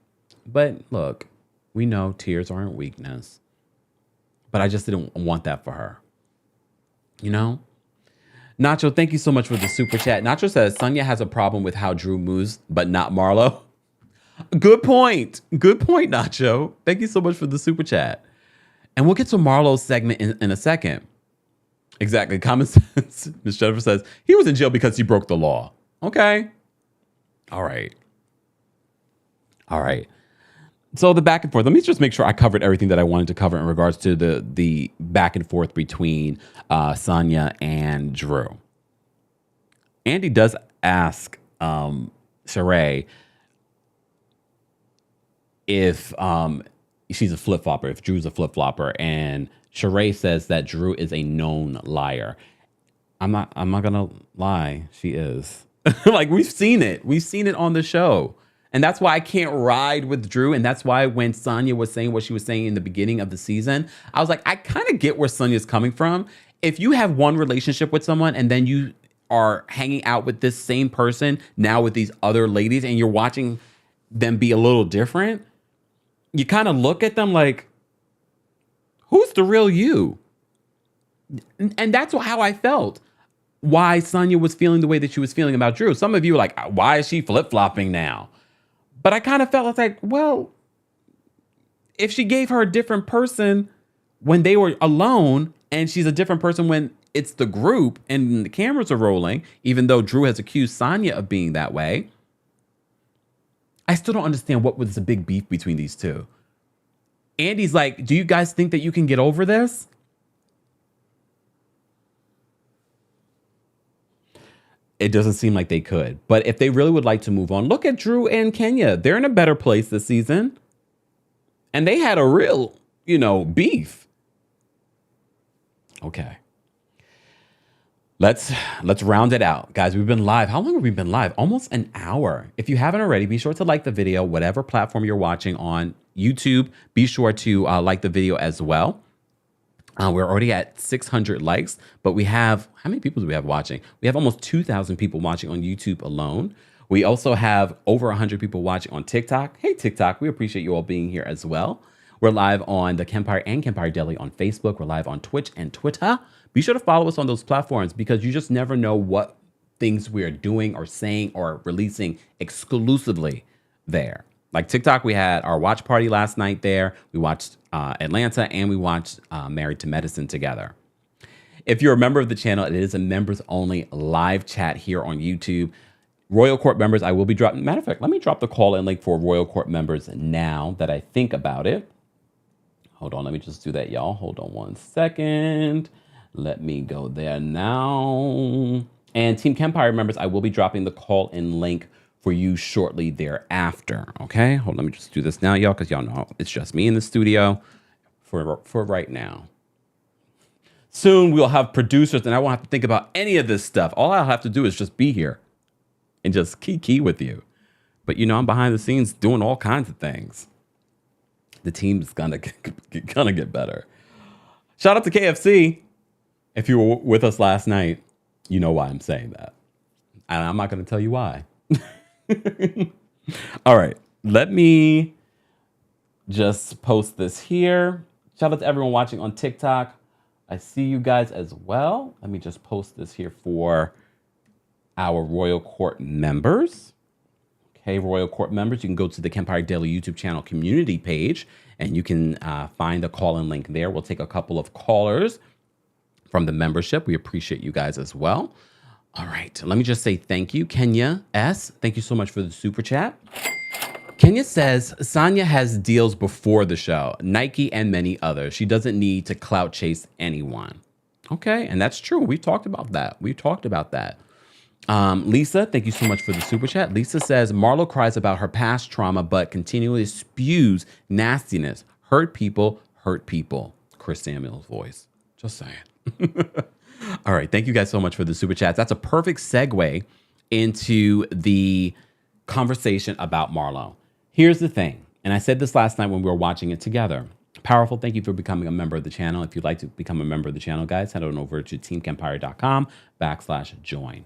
But look, we know tears aren't weakness. But I just didn't want that for her. You know? Nacho, thank you so much for the super chat. Nacho says, Sanya has a problem with how Drew moves, but not Marlo. Good point. Good point, Nacho. Thank you so much for the super chat. And we'll get to Marlo's segment in a second. Exactly. Common sense. Miss Jennifer says, he was in jail because he broke the law. Okay. All right. So the back and forth. Let me just make sure I covered everything that I wanted to cover in regards to the back and forth between Sanya and Drew. Andy does ask Sheree if she's a flip-flopper, if Drew's a flip-flopper, and Sheree says that Drew is a known liar. I'm not gonna lie, she is. Like, we've seen it on the show. And that's why I can't ride with Drew. And that's why when Sanya was saying what she was saying in the beginning of the season, I was like, I kind of get where Sanya's coming from. If you have one relationship with someone and then you are hanging out with this same person now with these other ladies and you're watching them be a little different, you kind of look at them like, who's the real you? And that's how I felt. Why Sanya was feeling the way that she was feeling about Drew. Some of you are like, why is she flip-flopping now? But I kind of felt like, well, if she gave her a different person when they were alone and she's a different person when it's the group and the cameras are rolling, even though Drew has accused Sanya of being that way, I still don't understand what was the big beef between these two. Andy's like, do you guys think that you can get over this? It doesn't seem like they could. But if they really would like to move on, look at Drew and Kenya. They're in a better place this season. And they had a real, beef. Okay. Let's round it out. Guys, we've been live. How long have we been live? Almost an hour. If you haven't already, be sure to like the video, whatever platform you're watching on. YouTube, be sure to like the video as well. We're already at 600 likes, but we have, how many people do we have watching? We have almost 2,000 people watching on YouTube alone. We also have over 100 people watching on TikTok. Hey, TikTok, we appreciate you all being here as well. We're live on the Kempire and Kempire Daily on Facebook. We're live on Twitch and Twitter. Be sure to follow us on those platforms because you just never know what things we're doing or saying or releasing exclusively there. Like TikTok, we had our watch party last night there. We watched Atlanta and we watched Married to Medicine together. If you're a member of the channel, it is a members only live chat here on YouTube. Royal Court members, I will be dropping. Matter of fact, let me drop the call in link for Royal Court members now that I think about it. Hold on, let me just do that, y'all. Hold on one second. Let me go there now. And Team Kempire members, I will be dropping the call in link for you shortly thereafter. Okay, hold on, let me just do this now, y'all, because y'all know it's just me in the studio for right now. Soon we'll have producers and I won't have to think about any of this stuff. All I'll have to do is just be here and just key with you. But you know, I'm behind the scenes doing all kinds of things. The team's gonna get better. Shout out to KFC. If you were with us last night, you know why I'm saying that. And I'm not gonna tell you why. All right, let me just post this here. Shout out to everyone watching on TikTok. I see you guys as well. Let me just post this here for our Royal Court members. Okay, Royal Court members, you can go to the Kempire Daily YouTube channel community page and you can find the call-in link there. We'll take a couple of callers from the membership. We appreciate you guys as well. All right, let me just say thank you. Kenya S., thank you so much for the super chat. Kenya says, Sanya has deals before the show, Nike and many others. She doesn't need to clout chase anyone. Okay, and that's true. We've talked about that. Lisa, thank you so much for the super chat. Lisa says, Marlo cries about her past trauma, but continually spews nastiness. Hurt people. Chris Samuel's voice. Just saying. All right. Thank you guys so much for the super chats. That's a perfect segue into the conversation about Marlo. Here's the thing. And I said this last night when we were watching it together. Powerful, thank you for becoming a member of the channel. If you'd like to become a member of the channel, guys, head on over to teamkempire.com/join.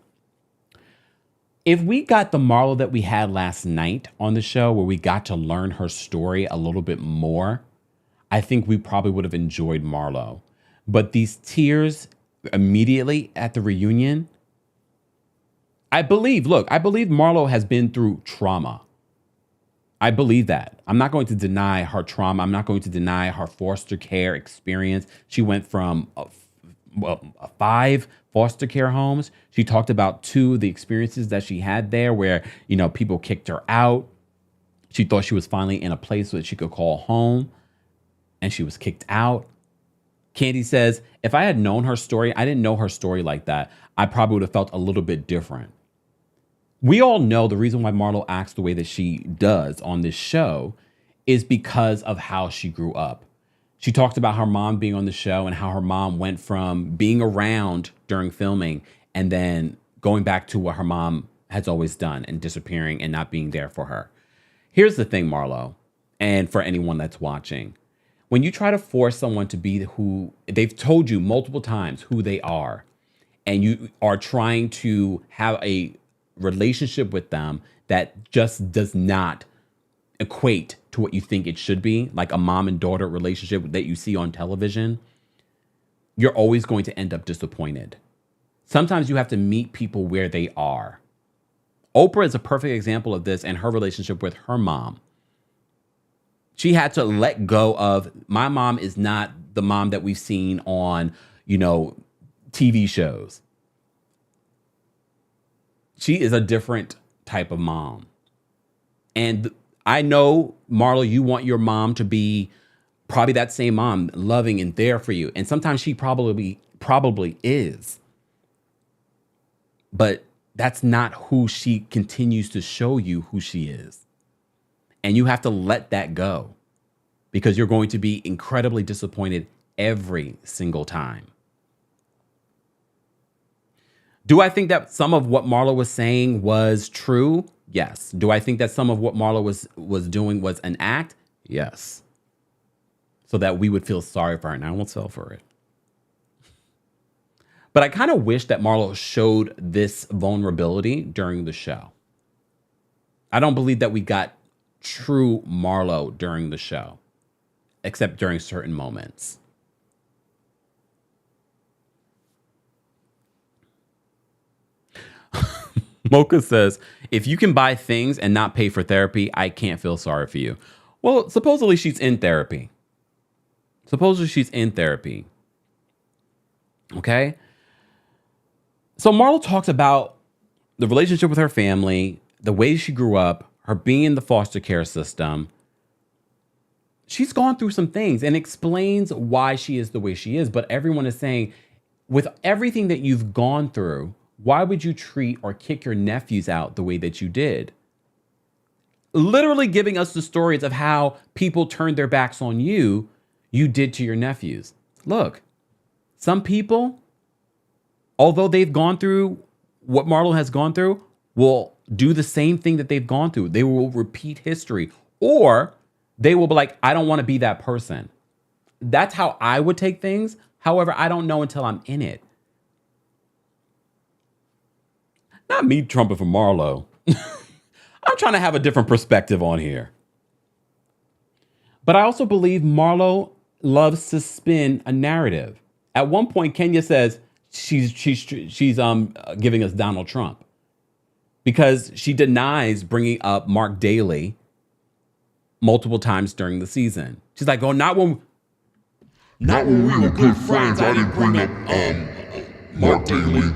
If we got the Marlo that we had last night on the show, where we got to learn her story a little bit more, I think we probably would have enjoyed Marlo. But these tears immediately at the reunion, I believe Marlo has been through trauma. I believe that. I'm not going to deny her trauma. I'm not going to deny her foster care experience. She went from 5 foster care homes. She talked about 2 of the experiences that she had there where, you know, people kicked her out. She thought she was finally in a place that she could call home, and she was kicked out. Kandi says, if I had known her story, I didn't know her story like that, I probably would have felt a little bit different. We all know the reason why Marlo acts the way that she does on this show is because of how she grew up. She talked about her mom being on the show and how her mom went from being around during filming and then going back to what her mom has always done and disappearing and not being there for her. Here's the thing, Marlo, and for anyone that's watching. When you try to force someone to be who they've told you multiple times who they are, and you are trying to have a relationship with them that just does not equate to what you think it should be, like a mom and daughter relationship that you see on television, you're always going to end up disappointed. Sometimes you have to meet people where they are. Oprah is a perfect example of this and her relationship with her mom. She had to let go of, my mom is not the mom that we've seen on, you know, TV shows. She is a different type of mom. And I know, Marlo, you want your mom to be probably that same mom, loving and there for you. And sometimes she probably is. But that's not who she continues to show you who she is. And you have to let that go because you're going to be incredibly disappointed every single time. Do I think that some of what Marlo was saying was true? Yes. Do I think that some of what Marlo was doing was an act? Yes. So that we would feel sorry for her, and I won't feel for it. But I kind of wish that Marlo showed this vulnerability during the show. I don't believe that we got true Marlo during the show, except during certain moments. Mocha says, if you can buy things and not pay for therapy, I can't feel sorry for you. Well, supposedly she's in therapy. Okay? So Marlo talks about the relationship with her family, the way she grew up, her being in the foster care system. She's gone through some things and explains why she is the way she is. But everyone is saying, with everything that you've gone through, why would you treat or kick your nephews out the way that you did? Literally giving us the stories of how people turned their backs on you, you did to your nephews. Look, some people, although they've gone through what Marlo has gone through, will do the same thing that they've gone through. They will repeat history, or they will be like, I don't want to be that person. That's how I would take things. However, I don't know until I'm in it. Not me trumping for Marlo. I'm trying to have a different perspective on here. But I also believe Marlo loves to spin a narrative. At one point, Kenya says she's giving us Donald Trump because she denies bringing up Mark Daly multiple times during the season. She's like, "Oh, not when we were good friends. I didn't bring up Mark Daly."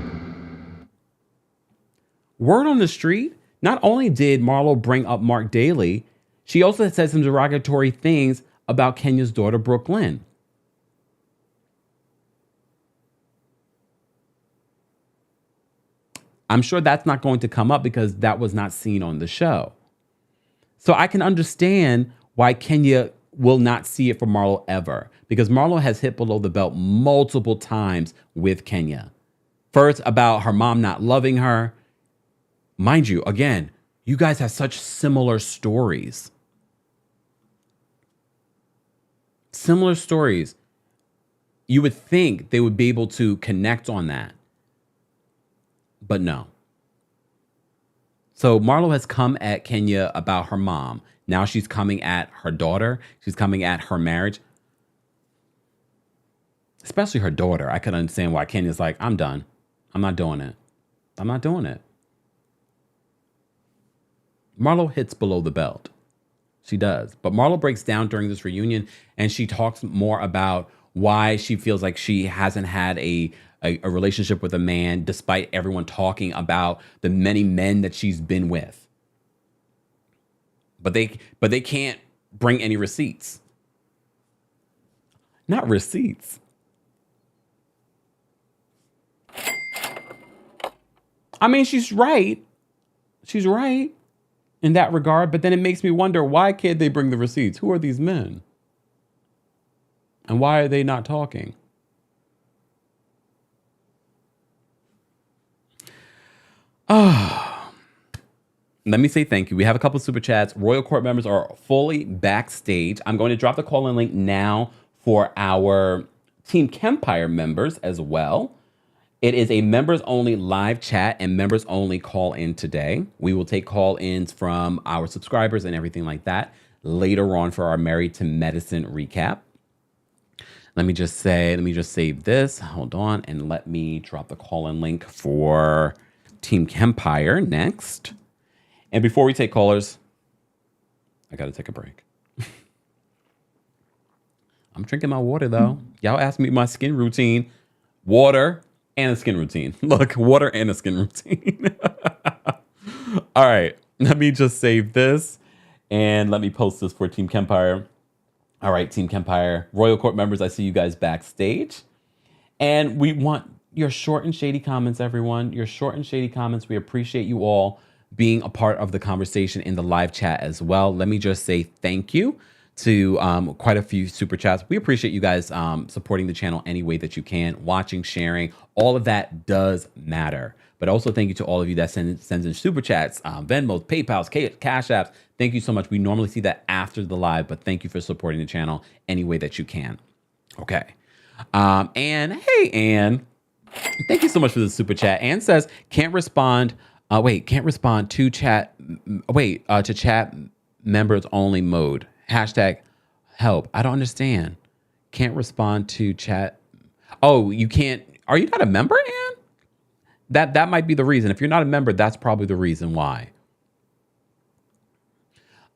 Word on the street, not only did Marlo bring up Mark Daly, she also said some derogatory things about Kenya's daughter, Brooklyn. I'm sure that's not going to come up because that was not seen on the show. So I can understand why Kenya will not see it from Marlo ever, because Marlo has hit below the belt multiple times with Kenya. First, about her mom not loving her. Mind you, again, you guys have such similar stories. Similar stories. You would think they would be able to connect on that. But no. So Marlo has come at Kenya about her mom. Now she's coming at her daughter. She's coming at her marriage. Especially her daughter. I could understand why Kenya's like, I'm done. I'm not doing it. I'm not doing it. Marlo hits below the belt. She does. But Marlo breaks down during this reunion and she talks more about why she feels like she hasn't had a relationship with a man despite everyone talking about the many men that she's been with. But they can't bring any receipts. Not receipts. I mean, she's right. She's right in that regard, but then it makes me wonder, why can't they bring the receipts? Who are these men? And why are they not talking? Oh, let me say thank you. We have a couple of super chats. Royal Court members are fully backstage. I'm going to drop the call-in link now for our Team Kempire members as well. It is a members-only live chat and members-only call-in today. We will take call-ins from our subscribers and everything like that later on for our Married to Medicine recap. Let me just save this. Hold on, and let me drop the call-in link for Team Kempire next. And before we take callers, I got to take a break. I'm drinking my water, though. Y'all asked me my skin routine. Water and a skin routine. Look, water and a skin routine. All right, let me just save this and let me post this for Team Kempire. All right, Team Kempire, Royal Court members, I see you guys backstage. And we want your short and shady comments, everyone. Your short and shady comments. We appreciate you all being a part of the conversation in the live chat as well. Let me just say thank you to quite a few super chats. We appreciate you guys supporting the channel any way that you can, watching, sharing. All of that does matter. But also thank you to all of you that sends in super chats, Venmos, PayPals, Cash Apps. Thank you so much. We normally see that after the live, but thank you for supporting the channel any way that you can. Okay. And hey, Ann, thank you so much for the super chat. Ann says, can't respond to chat. To chat members only mode. Hashtag help. I don't understand. Can't respond to chat. Oh, you can't. Are you not a member, Ann? That might be the reason. If you're not a member, that's probably the reason why.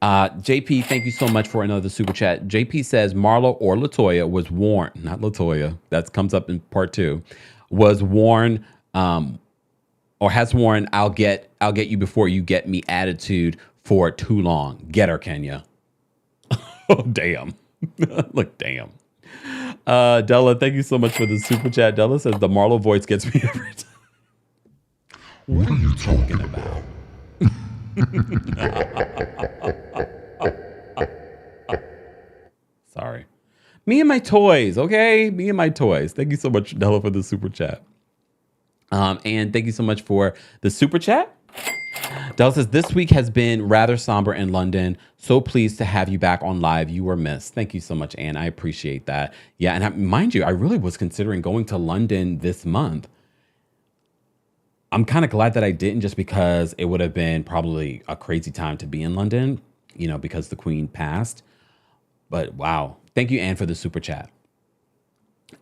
JP, thank you so much for another super chat. JP says Marlo or Latoya was warned, not Latoya, that comes up in part 2, was warned or has warned, I'll get you before you get me attitude for too long. Get her, Kenya. Oh, damn. Look, damn. Della, thank you so much for the super chat. Della says the Marlo voice gets me every time. What are you talking about? Sorry. Me and my toys, okay? Me and my toys. Thank you so much, Della, for the super chat. And thank you so much for the super chat. Della says, this week has been rather somber in London. So pleased to have you back on live. You were missed. Thank you so much, Anne. I appreciate that. Yeah, and mind you, I really was considering going to London this month. I'm kind of glad that I didn't, just because it would have been probably a crazy time to be in London, you know, because the Queen passed. But wow. Thank you, Anne, for the super chat.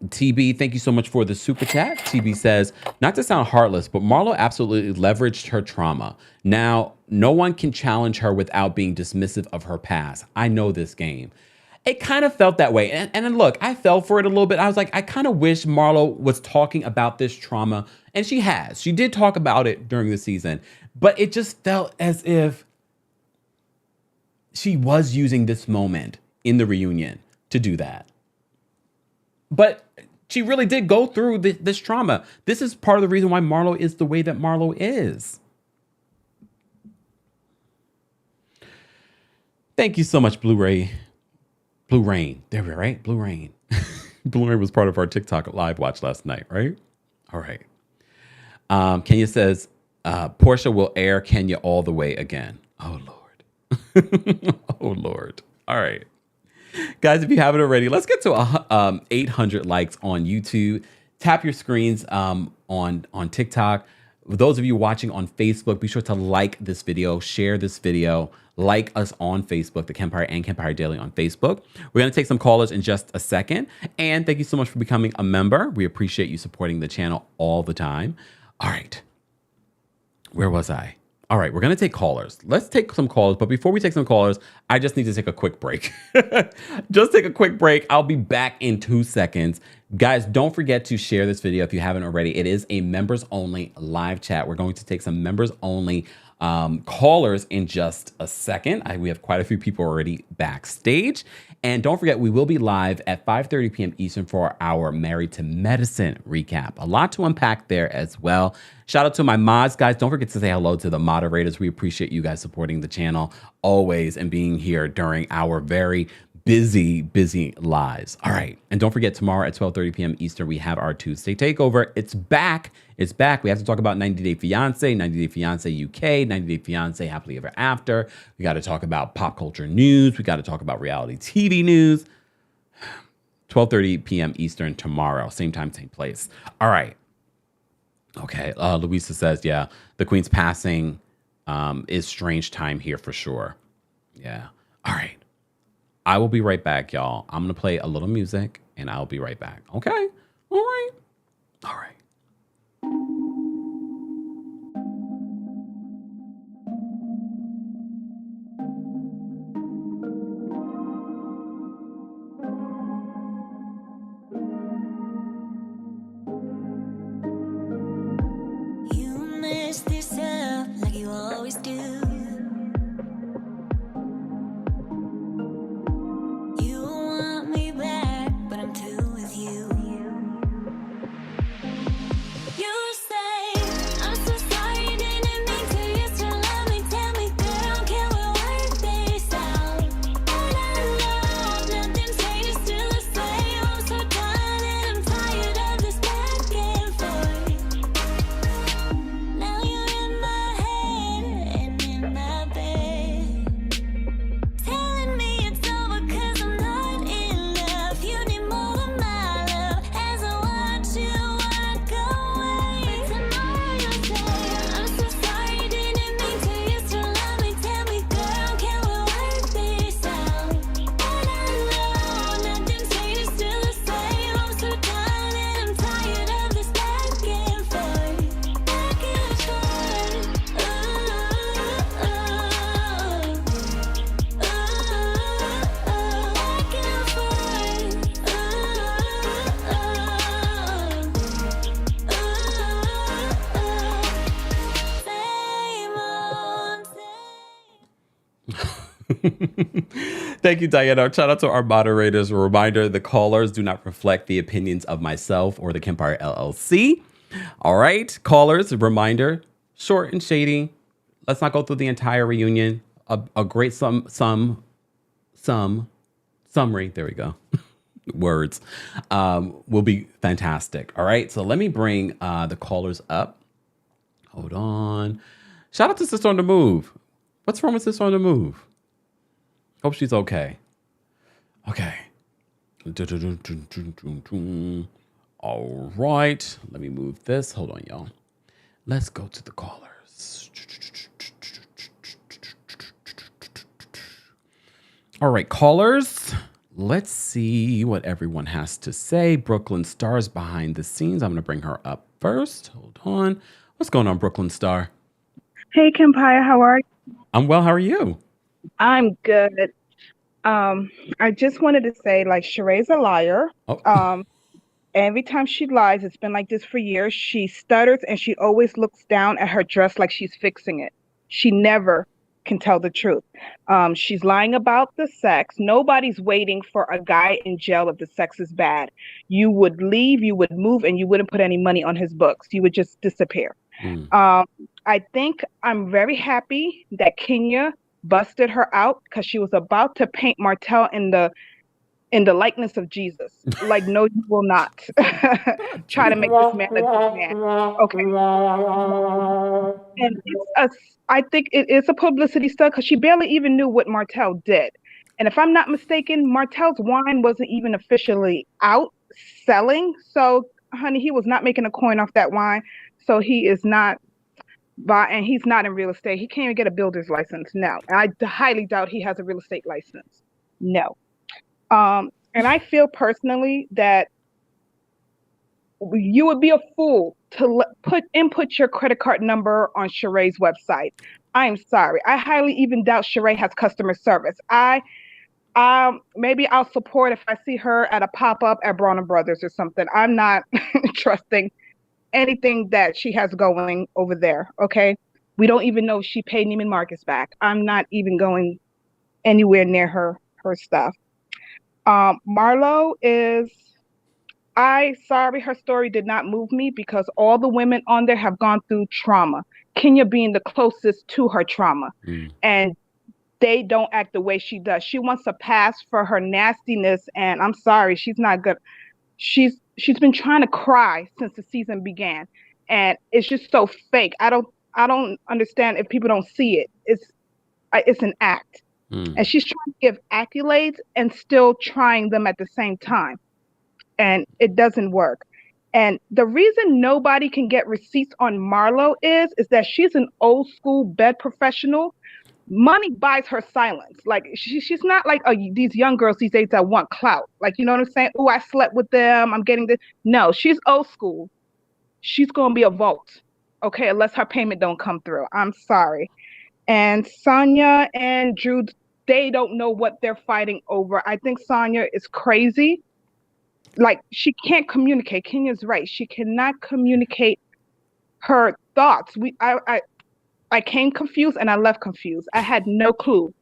TB, thank you so much for the super chat. TB says, not to sound heartless, but Marlo absolutely leveraged her trauma. Now, no one can challenge her without being dismissive of her past. I know this game. It kind of felt that way. And then look, I fell for it a little bit. I was like, I kind of wish Marlo was talking about this trauma. And she has. She did talk about it during the season. But it just felt as if she was using this moment in the reunion to do that. But she really did go through this trauma. This is part of the reason why Marlo is the way that Marlo is. Thank you so much, Blue Rain. There we are, right? Blue Rain. Blue Rain was part of our TikTok live watch last night, right? All right. Kenya says, Portia will air Kenya all the way again. Oh, Lord. Oh, Lord. All right. Guys, if you haven't already, let's get to 800 likes on YouTube. Tap your screens on TikTok. Those of you watching on Facebook, be sure to like this video, share this video, like us on Facebook, The Kempire and Kempire Daily on Facebook. We're going to take some callers in just a second. And thank you so much for becoming a member. We appreciate you supporting the channel all the time. All right. Where was I? All right, we're going to take callers. Let's take some callers. But before we take some callers, I just need to take a quick break. Just take a quick break. I'll be back in 2 seconds. Guys, don't forget to share this video if you haven't already. It is a members only live chat. We're going to take some members only callers in just a second. We have quite a few people already backstage. And don't forget, we will be live at 5:30 p.m. Eastern for our Married to Medicine recap. A lot to unpack there as well. Shout out to my mods, guys. Don't forget to say hello to the moderators. We appreciate you guys supporting the channel always and being here during our very busy lives. All right. And don't forget, tomorrow at 12:30 p.m. Eastern, we have our Tuesday takeover. It's back. It's back. We have to talk about 90 Day Fiancé, 90 Day Fiancé UK, 90 Day Fiancé Happily Ever After. We got to talk about pop culture news. We got to talk about reality TV news. 12:30 p.m. Eastern tomorrow. Same time, same place. All right. Okay. Louisa says, yeah, the Queen's passing is strange time here for sure. Yeah. All right. I will be right back, y'all. I'm going to play a little music and I'll be right back. Okay. All right. All right. You mess this up like you always do. You said Thank you, Diana. Shout out to our moderators. A reminder, the callers do not reflect the opinions of myself or the Kempire LLC. All right, callers, a reminder, short and shady. Let's not go through the entire reunion. A great summary. There we go. Words will be fantastic. All right, so let me bring the callers up. Hold on. Shout out to Sister on the Move. What's wrong with Sister on the Move? Hope she's okay. Okay. All right. Let me move this. Hold on, y'all. Let's go to the callers. All right, callers. Let's see what everyone has to say. Brooklyn Star's behind the scenes. I'm going to bring her up first. Hold on. What's going on, Brooklyn Star? Hey, Kempire, how are you? I'm well. How are you? I'm good. I just wanted to say, like, Sheree's a liar. Oh. Every time she lies, it's been like this for years. She stutters and she always looks down at her dress like she's fixing it. She never can tell the truth. She's lying about the sex. Nobody's waiting for a guy in jail if the sex is bad. You would leave, you would move, and you wouldn't put any money on his books. You would just disappear. I think I'm very happy that Kenya busted her out because she was about to paint Martell in the likeness of Jesus. Like, no, you will not try to make this man a good man. Okay. And I think it is a publicity stunt because she barely even knew what Martell did. And if I'm not mistaken, Martell's wine wasn't even officially out selling. So, honey, he was not making a coin off that wine. So he is not and he's not in real estate. He can't even get a builder's license. No. And I highly doubt he has a real estate license. No. And I feel personally that you would be a fool to input your credit card number on Sheree's website. I'm sorry. I highly even doubt Sheree has customer service. Maybe I'll support if I see her at a pop-up at Braun and Brothers or something. I'm not trusting anything that she has going over there. Okay. We don't even know if she paid Neiman Marcus back. I'm not even going anywhere near her stuff. Marlo is, sorry, her story did not move me because all the women on there have gone through trauma. Kenya being the closest to her trauma. And they don't act the way she does. She wants a pass for her nastiness. And I'm sorry, she's not good. She's been trying to cry since the season began. And it's just so fake. I don't understand if people don't see it. It's an act. And she's trying to give accolades and still trying them at the same time. And it doesn't work. And the reason nobody can get receipts on Marlo is that she's an old school bed professional. Money buys her silence. Like she's not like these young girls these days that want clout. Like, you know what I'm saying? Oh, I slept with them. I'm getting this. No, she's old school. She's going to be a vault. Okay, unless her payment don't come through. I'm sorry. And Sanya and Drew, they don't know what they're fighting over. I think Sanya is crazy. Like, she can't communicate. Kenya's right. She cannot communicate her thoughts. I came confused and I left confused. I had no clue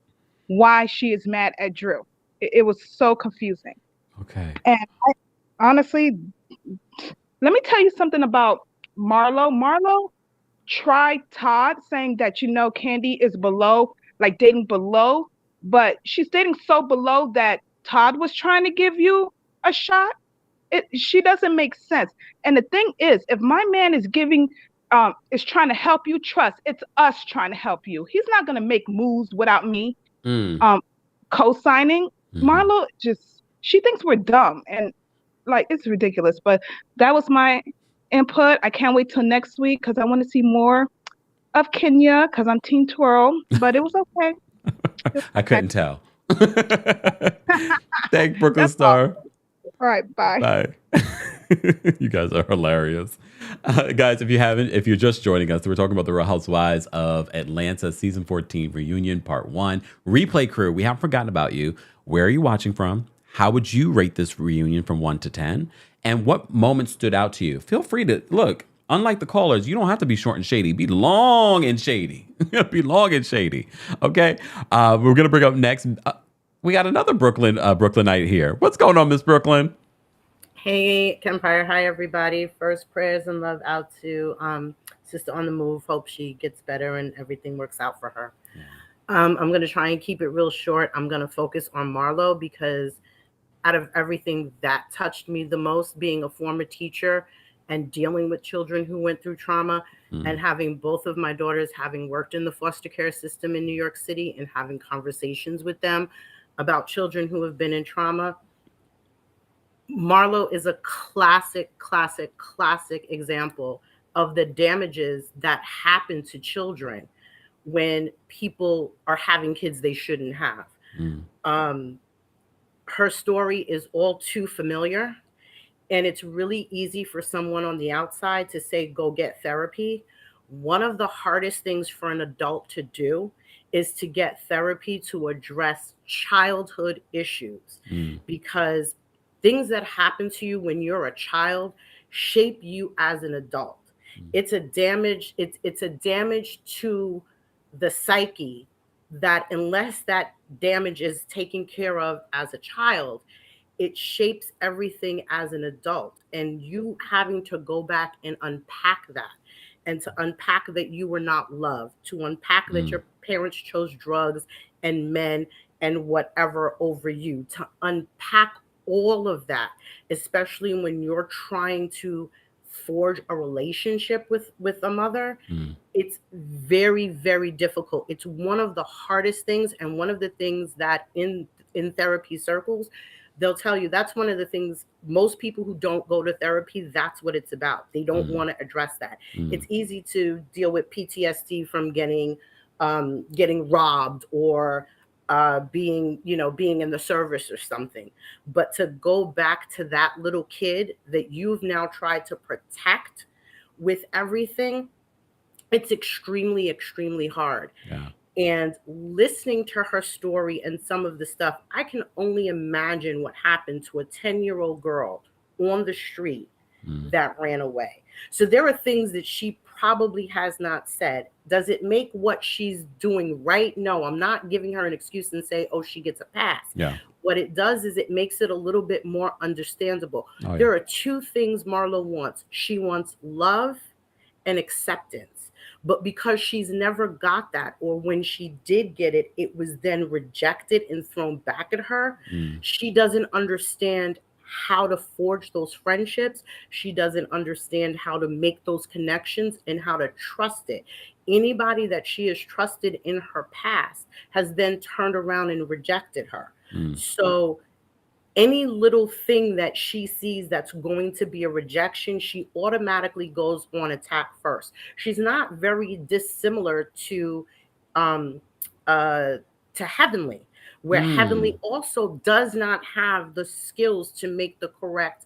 why she is mad at Drew. It was so confusing. Okay. And honestly, let me tell you something about Marlo. Marlo tried Todd, saying that, Kandi is below, like dating below, but she's dating so below that Todd was trying to give you a shot. She doesn't make sense. And the thing is, if my man is trying to help you, trust, it's us trying to help you. He's not going to make moves without me co-signing. Marlo she thinks we're dumb and like it's ridiculous. But that was my input. I can't wait till next week because I want to see more of Kenya because I'm Team Twirl. But it was okay. I couldn't tell. Thank Brooklyn Star. All right, bye. Bye. You guys are hilarious. Guys, if you're just joining us, we're talking about the Real Housewives of Atlanta Season 14 Reunion Part 1. Replay crew, we haven't forgotten about you. Where are you watching from? How would you rate this reunion from 1 to 10? And what moments stood out to you? Feel free to look. Unlike the callers, you don't have to be short and shady. Be long and shady. Be long and shady. Okay. We're gonna bring up next. We got another Brooklynite here. What's going on, Miss Brooklyn? Hey, Kempire. Hi, everybody. First prayers and love out to Sister on the Move. Hope she gets better and everything works out for her. Yeah. I'm going to try and keep it real short. I'm going to focus on Marlo because out of everything that touched me the most, being a former teacher and dealing with children who went through trauma, and having both of my daughters having worked in the foster care system in New York City and having conversations with them about children who have been in trauma. Marlo is a classic example of the damages that happen to children when people are having kids they shouldn't have. Her story is all too familiar, and it's really easy for someone on the outside to say, go get therapy. One of the hardest things for an adult to do is to get therapy to address childhood issues, because things that happen to you when you're a child shape you as an adult. It's a damage to the psyche that, unless that damage is taken care of as a child, it shapes everything as an adult. And you having to go back and unpack that, and to unpack that you were not loved, to unpack that your parents chose drugs and men and whatever over you, to unpack all of that, especially when you're trying to forge a relationship with a mother. It's very, very difficult. It's one of the hardest things, and one of the things that in therapy circles, they'll tell you that's one of the things most people who don't go to therapy, that's what it's about. They don't want to address that. It's easy to deal with PTSD from getting robbed or being in the service or something. But to go back to that little kid that you've now tried to protect with everything, it's extremely, extremely hard. Yeah. And listening to her story and some of the stuff, I can only imagine what happened to a 10-year-old girl on the street that ran away. So there are things that she probably has not said. Does it make what she's doing right? No, I'm not giving her an excuse and say, oh, she gets a pass. Yeah. What it does is it makes it a little bit more understandable. Oh, There are two things Marlo wants. She wants love and acceptance. But because she's never got that, or when she did get it, it was then rejected and thrown back at her. She doesn't understand how to forge those friendships. She doesn't understand how to make those connections and how to trust it. Anybody that she has trusted in her past has then turned around and rejected her. So any little thing that she sees that's going to be a rejection, she automatically goes on attack first. She's not very dissimilar to Heavenly, where Heavenly also does not have the skills to make the correct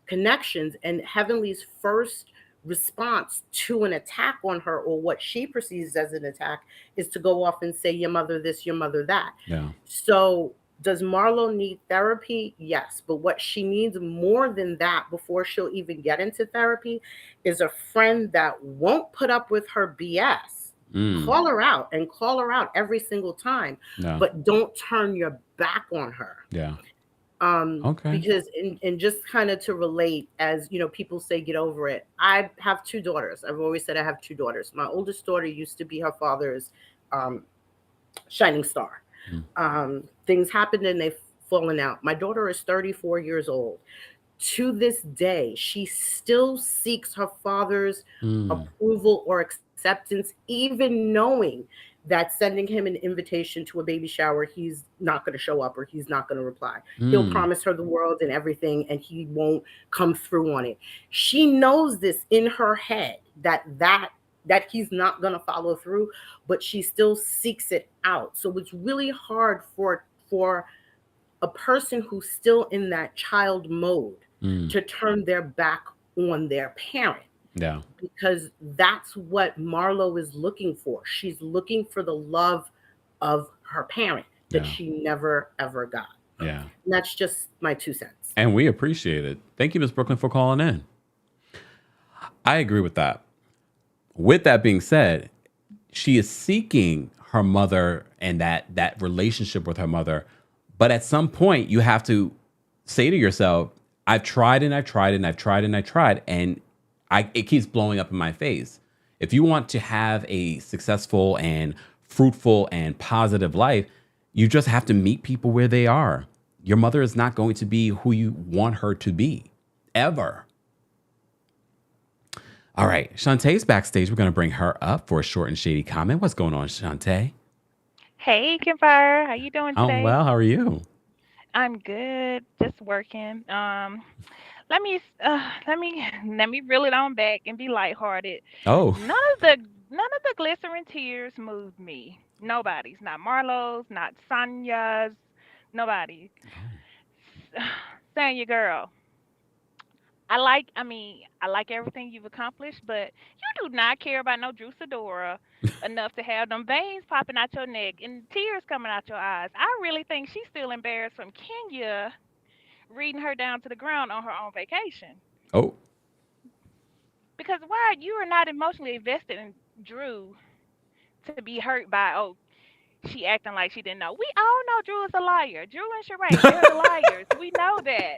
connections. And Heavenly's first response to an attack on her, or what she perceives as an attack, is to go off and say, your mother this, your mother that. Yeah. So does Marlo need therapy? Yes. But what she needs more than that before she'll even get into therapy is a friend that won't put up with her BS. Call her out, and call her out every single time, but don't turn your back on her. Yeah. Okay. Because and just kind of to relate, as you know, people say get over it. I have two daughters. I've always said I have two daughters. My oldest daughter used to be her father's shining star. Things happened and they've fallen out. My daughter is 34 years old. To this day, she still seeks her father's approval or acceptance, even knowing that sending him an invitation to a baby shower, he's not going to show up or he's not going to reply. He'll promise her the world and everything, and he won't come through on it. She knows this in her head that he's not going to follow through, but she still seeks it out. So it's really hard for a person who's still in that child mode to turn their back on their parent. Yeah. Because that's what Marlo is looking for. She's looking for the love of her parent that she never, ever got. Yeah. And that's just my 2 cents. And we appreciate it. Thank you, Ms. Brooklyn, for calling in. I agree with that. With that being said, she is seeking her mother and that relationship with her mother. But at some point, you have to say to yourself, I've tried and I've tried and I've tried and I tried, and it keeps blowing up in my face. If you want to have a successful and fruitful and positive life, you just have to meet people where they are. Your mother is not going to be who you want her to be, ever. All right, Shantae's backstage. We're going to bring her up for a short and shady comment. What's going on, Shantae? Hey, Kempire, how you doing I'm today? well. How are you? I'm good, just working. Let me reel it on back and be lighthearted. Oh, None of the glycerin tears moved me. Nobody's, not Marlo's, not Sanya's, nobody. Sanya girl, I like everything you've accomplished, but you do not care about no Drew Sidora enough to have them veins popping out your neck and tears coming out your eyes. I really think she's still embarrassed from Kenya reading her down to the ground on her own vacation. oh, Because why you are not emotionally invested in Drew to be hurt by, oh, she acting like she didn't know. We all know Drew is a liar. Drew and Sheree, they're the liars. We know that.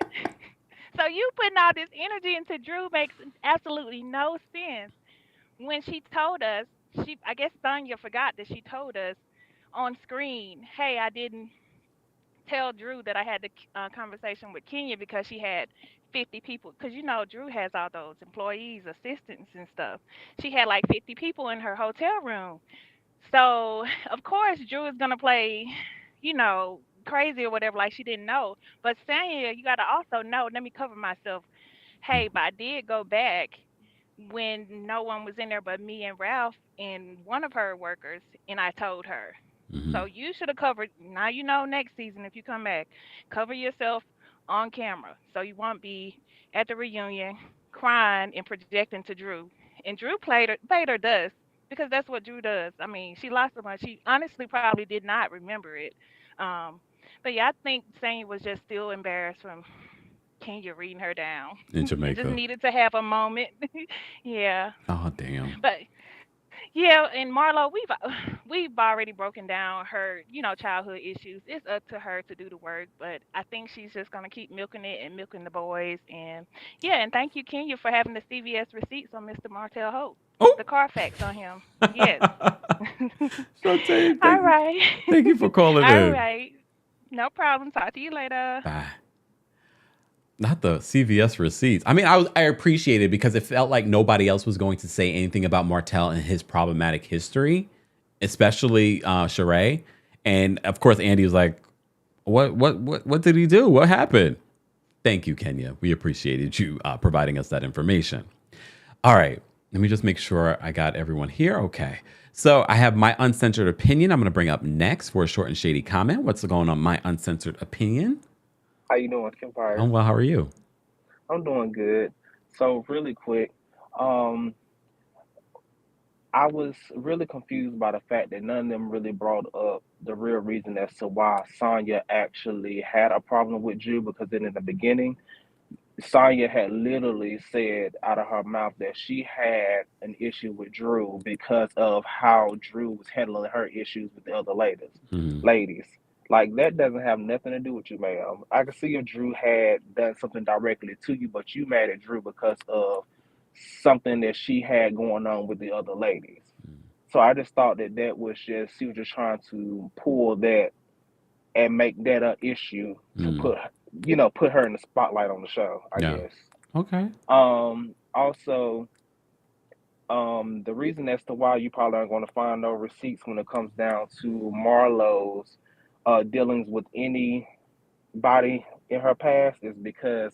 So you putting all this energy into Drew makes absolutely no sense. When she told us, I guess Sonya forgot that she told us on screen, hey, I didn't tell Drew that I had the conversation with Kenya because she had 50 people. Because Drew has all those employees, assistants, and stuff. She had like 50 people in her hotel room. So, of course, Drew is going to play, crazy or whatever, like she didn't know. But Sanya, you got to also know, let me cover myself. Hey, but I did go back when no one was in there but me and Ralph and one of her workers, and I told her. hmm, So you should have covered. Now you know next season if you come back, cover yourself on camera so you won't be at the reunion crying and projecting to Drew. And Drew played her dust because that's what Drew does. I mean, she lost so much. She honestly probably did not remember it. Um, but yeah, I think Sane was just still embarrassed from Kenya reading her down in and just Jamaica. needed to have a moment. Yeah. Oh, damn. But yeah, and Marlo, we've already broken down her, childhood issues. It's up to her to do the work, but I think she's just gonna keep milking it and milking the boys. And yeah, and thank you, Kenya, for having the CVS receipts on Mr. Martel Hope, Oh, the Carfax on him. Yes. Shantae, All right. thank you for calling All in. right. No problem. Talk to you later. Bye. Not the CVS receipts. I mean, I appreciate it because it felt like nobody else was going to say anything about Martell and his problematic history, especially Sheree. And of course, Andy was like, what did he do? What happened? Thank you, Kenya. We appreciated you providing us that information. All right. Let me just make sure I got everyone here. Okay. So I have my uncensored opinion. I'm going to bring up next for a short and shady comment. What's going on my uncensored opinion? How you doing, Kempire? I'm well. How are you? I'm doing good. So really quick, um, I was really confused by the fact that none of them really brought up the real reason as to why Sonya actually had a problem with Drew because then in the beginning, Sonya had literally said out of her mouth that she had an issue with Drew because of how Drew was handling her issues with the other ladies. Mhm. Ladies. Like that doesn't have nothing to do with you, ma'am. I can see if Drew had done something directly to you, but you mad at Drew because of something that she had going on with the other ladies. So I just thought that that was just she was just trying to pull that and make that a issue to Mm. put her in the spotlight on the show, I Yeah. guess. Okay. Also, the reason as to why you probably aren't going to find no receipts when it comes down to Marlo's dealings with anybody in her past is because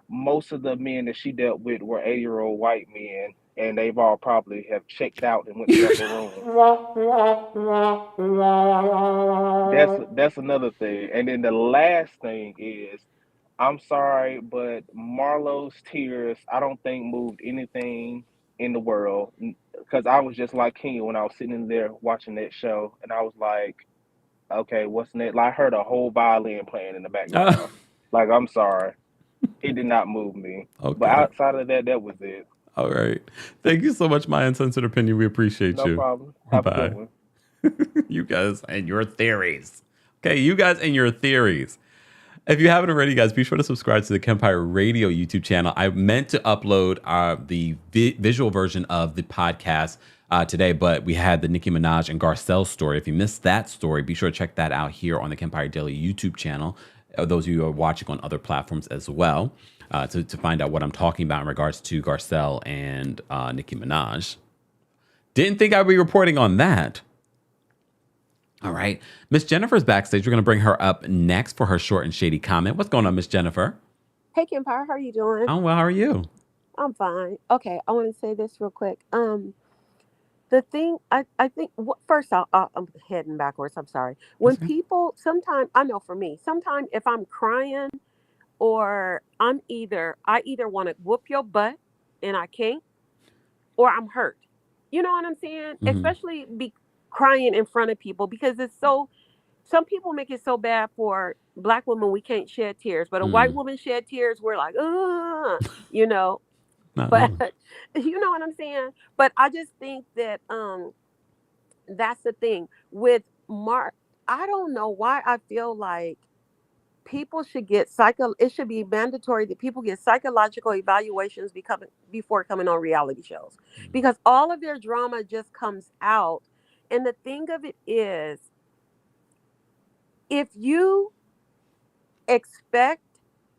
most of the men that she dealt with were 80-year-old white men, and they've all probably have checked out and went to the upper room. That's another thing. And then the last thing is, I'm sorry, but Marlo's tears, I don't think moved anything in the world. Because I was just like King when I was sitting in there watching that show, and I was like, okay, what's next? Like, I heard a whole violin playing in the background. Like, I'm sorry, it did not move me. But Okay. outside of that, that was it. All right. Thank you so much, my uncensored opinion. We appreciate No you. problem. Have a good Bye. one. You guys and your theories. Okay, you guys and your theories. If you haven't already, guys, be sure to subscribe to the Kempire Radio YouTube channel. I meant to upload the visual version of the podcast today, but we had the Nicki Minaj and Garcelle story. If you missed that story, be sure to check that out here on the Kempire Daily YouTube channel. Those of you who are watching on other platforms as well, to find out what I'm talking about in regards to Garcelle and Nicki Minaj. Didn't think I'd be reporting on that. All right. Miss Jennifer's backstage. We're going to bring her up next for her short and shady comment. What's going on, Miss Jennifer? Hey, Kempire, how are you doing? Oh, well, how are you? I'm fine. Okay, I want to say this real quick. The thing I think first I'm heading backwards. I'm sorry. When Okay. people sometimes I know for me sometimes if I'm crying or I either want to whoop your butt and I can't, or I'm hurt. You know what I'm saying? Mhm. Especially be crying in front of people because it's so. Some people make it so bad for Black women we can't shed tears, but a white woman shed tears. We're like, you know. Not But really. you know what I'm saying? But I just think that that's the thing with Mark. I don't know why I feel like people should get it should be mandatory that people get psychological evaluations before coming on reality shows because all of their drama just comes out. And the thing of it is, if you expect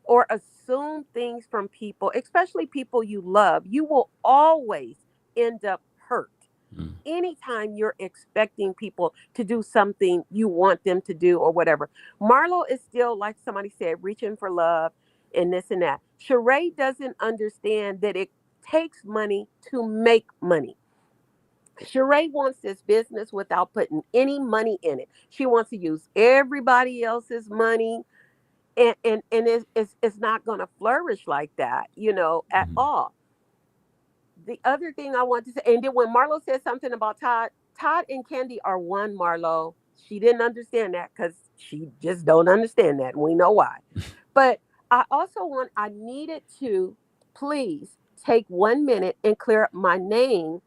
or assume things from people, especially people you love, you will always end up hurt. Mm. Anytime you're expecting people to do something you want them to do or whatever. Marlo is still, like somebody said, reaching for love and this and that. Sheree doesn't understand that it takes money to make money. Sheree wants this business without putting any money in it. She wants to use everybody else's money, and it's not going to flourish like that, at all. The other thing I want to say, and then when Marlo said something about Todd and Kandi are one, Marlo. She didn't understand that because she just don't understand that. We know why. But I needed to please take 1 minute and clear up my name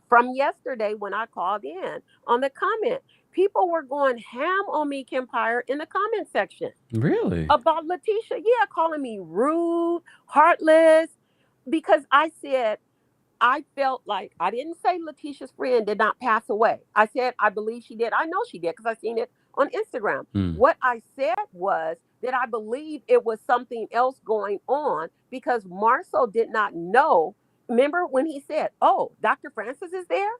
from yesterday when I called in on the comment. People were going ham on me, Kempire, in the comment section. Really? About Letitia. Yeah, calling me rude, heartless, because I said, I felt like I didn't say Letitia's friend did not pass away. I said, I believe she did. I know she did because I seen it on Instagram. What I said was that I believe it was something else going on because Marcel did not know. Remember when he said, oh, Dr. Francis is there?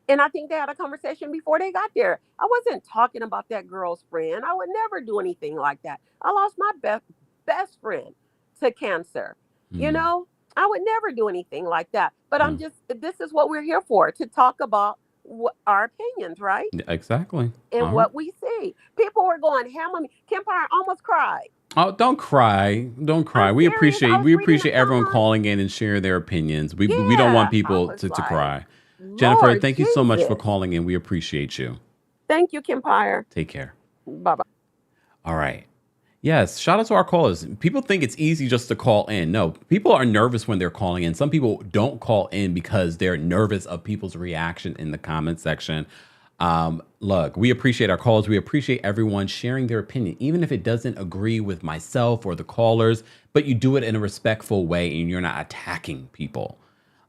And I think they had a conversation before they got there. I wasn't talking about that girl's friend. I would never do anything like that. I lost my best friend to cancer. I would never do anything like that. But this is what we're here for, to talk about our opinions, right? Exactly. And what we see. People were going ham on me. Kempire almost cried. Oh, don't cry. Don't cry. I'm We serious. I was reading the everyone comments. calling in and sharing their opinions. We don't want Yeah, I people was to like, cry. Jennifer, Lord thank you so much for Jesus. calling in. We appreciate you. Thank you, Kempire. Take care. Bye-bye. All right. Yes, shout out to our callers. People think it's easy just to call in. No, people are nervous when they're calling in. Some people don't call in because they're nervous of people's reaction in the comment section. Look, we appreciate our calls. We appreciate everyone sharing their opinion, even if it doesn't agree with myself or the callers, but you do it in a respectful way and you're not attacking people.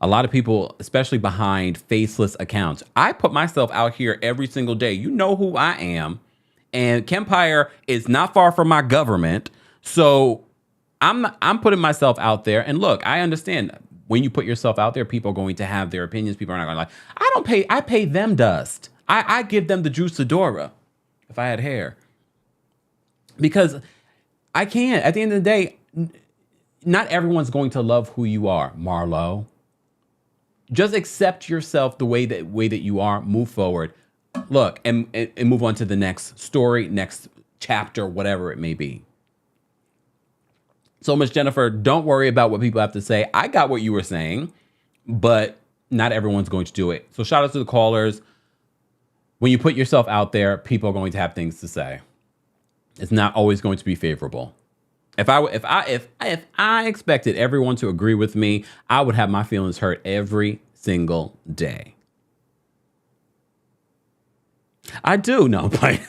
A lot of people, especially behind faceless accounts. I put myself out here every single day. You know who I am. And Kempire is not far from my government. So I'm putting myself out there. And look, I understand when you put yourself out there, people are going to have their opinions. People are not going to like, I pay them dust. I give them the juicadora if I had hair. Because I can't. At the end of the day, not everyone's going to love who you are, Marlo. Just accept yourself the way that you are. Move forward. Look, and move on to the next story, next chapter, whatever it may be. So, Miss Jennifer, don't worry about what people have to say. I got what you were saying, but not everyone's going to do it. So shout out to the callers. When you put yourself out there, people are going to have things to say. It's not always going to be favorable. If I expected everyone to agree with me, I would have my feelings hurt every single day. I do know, but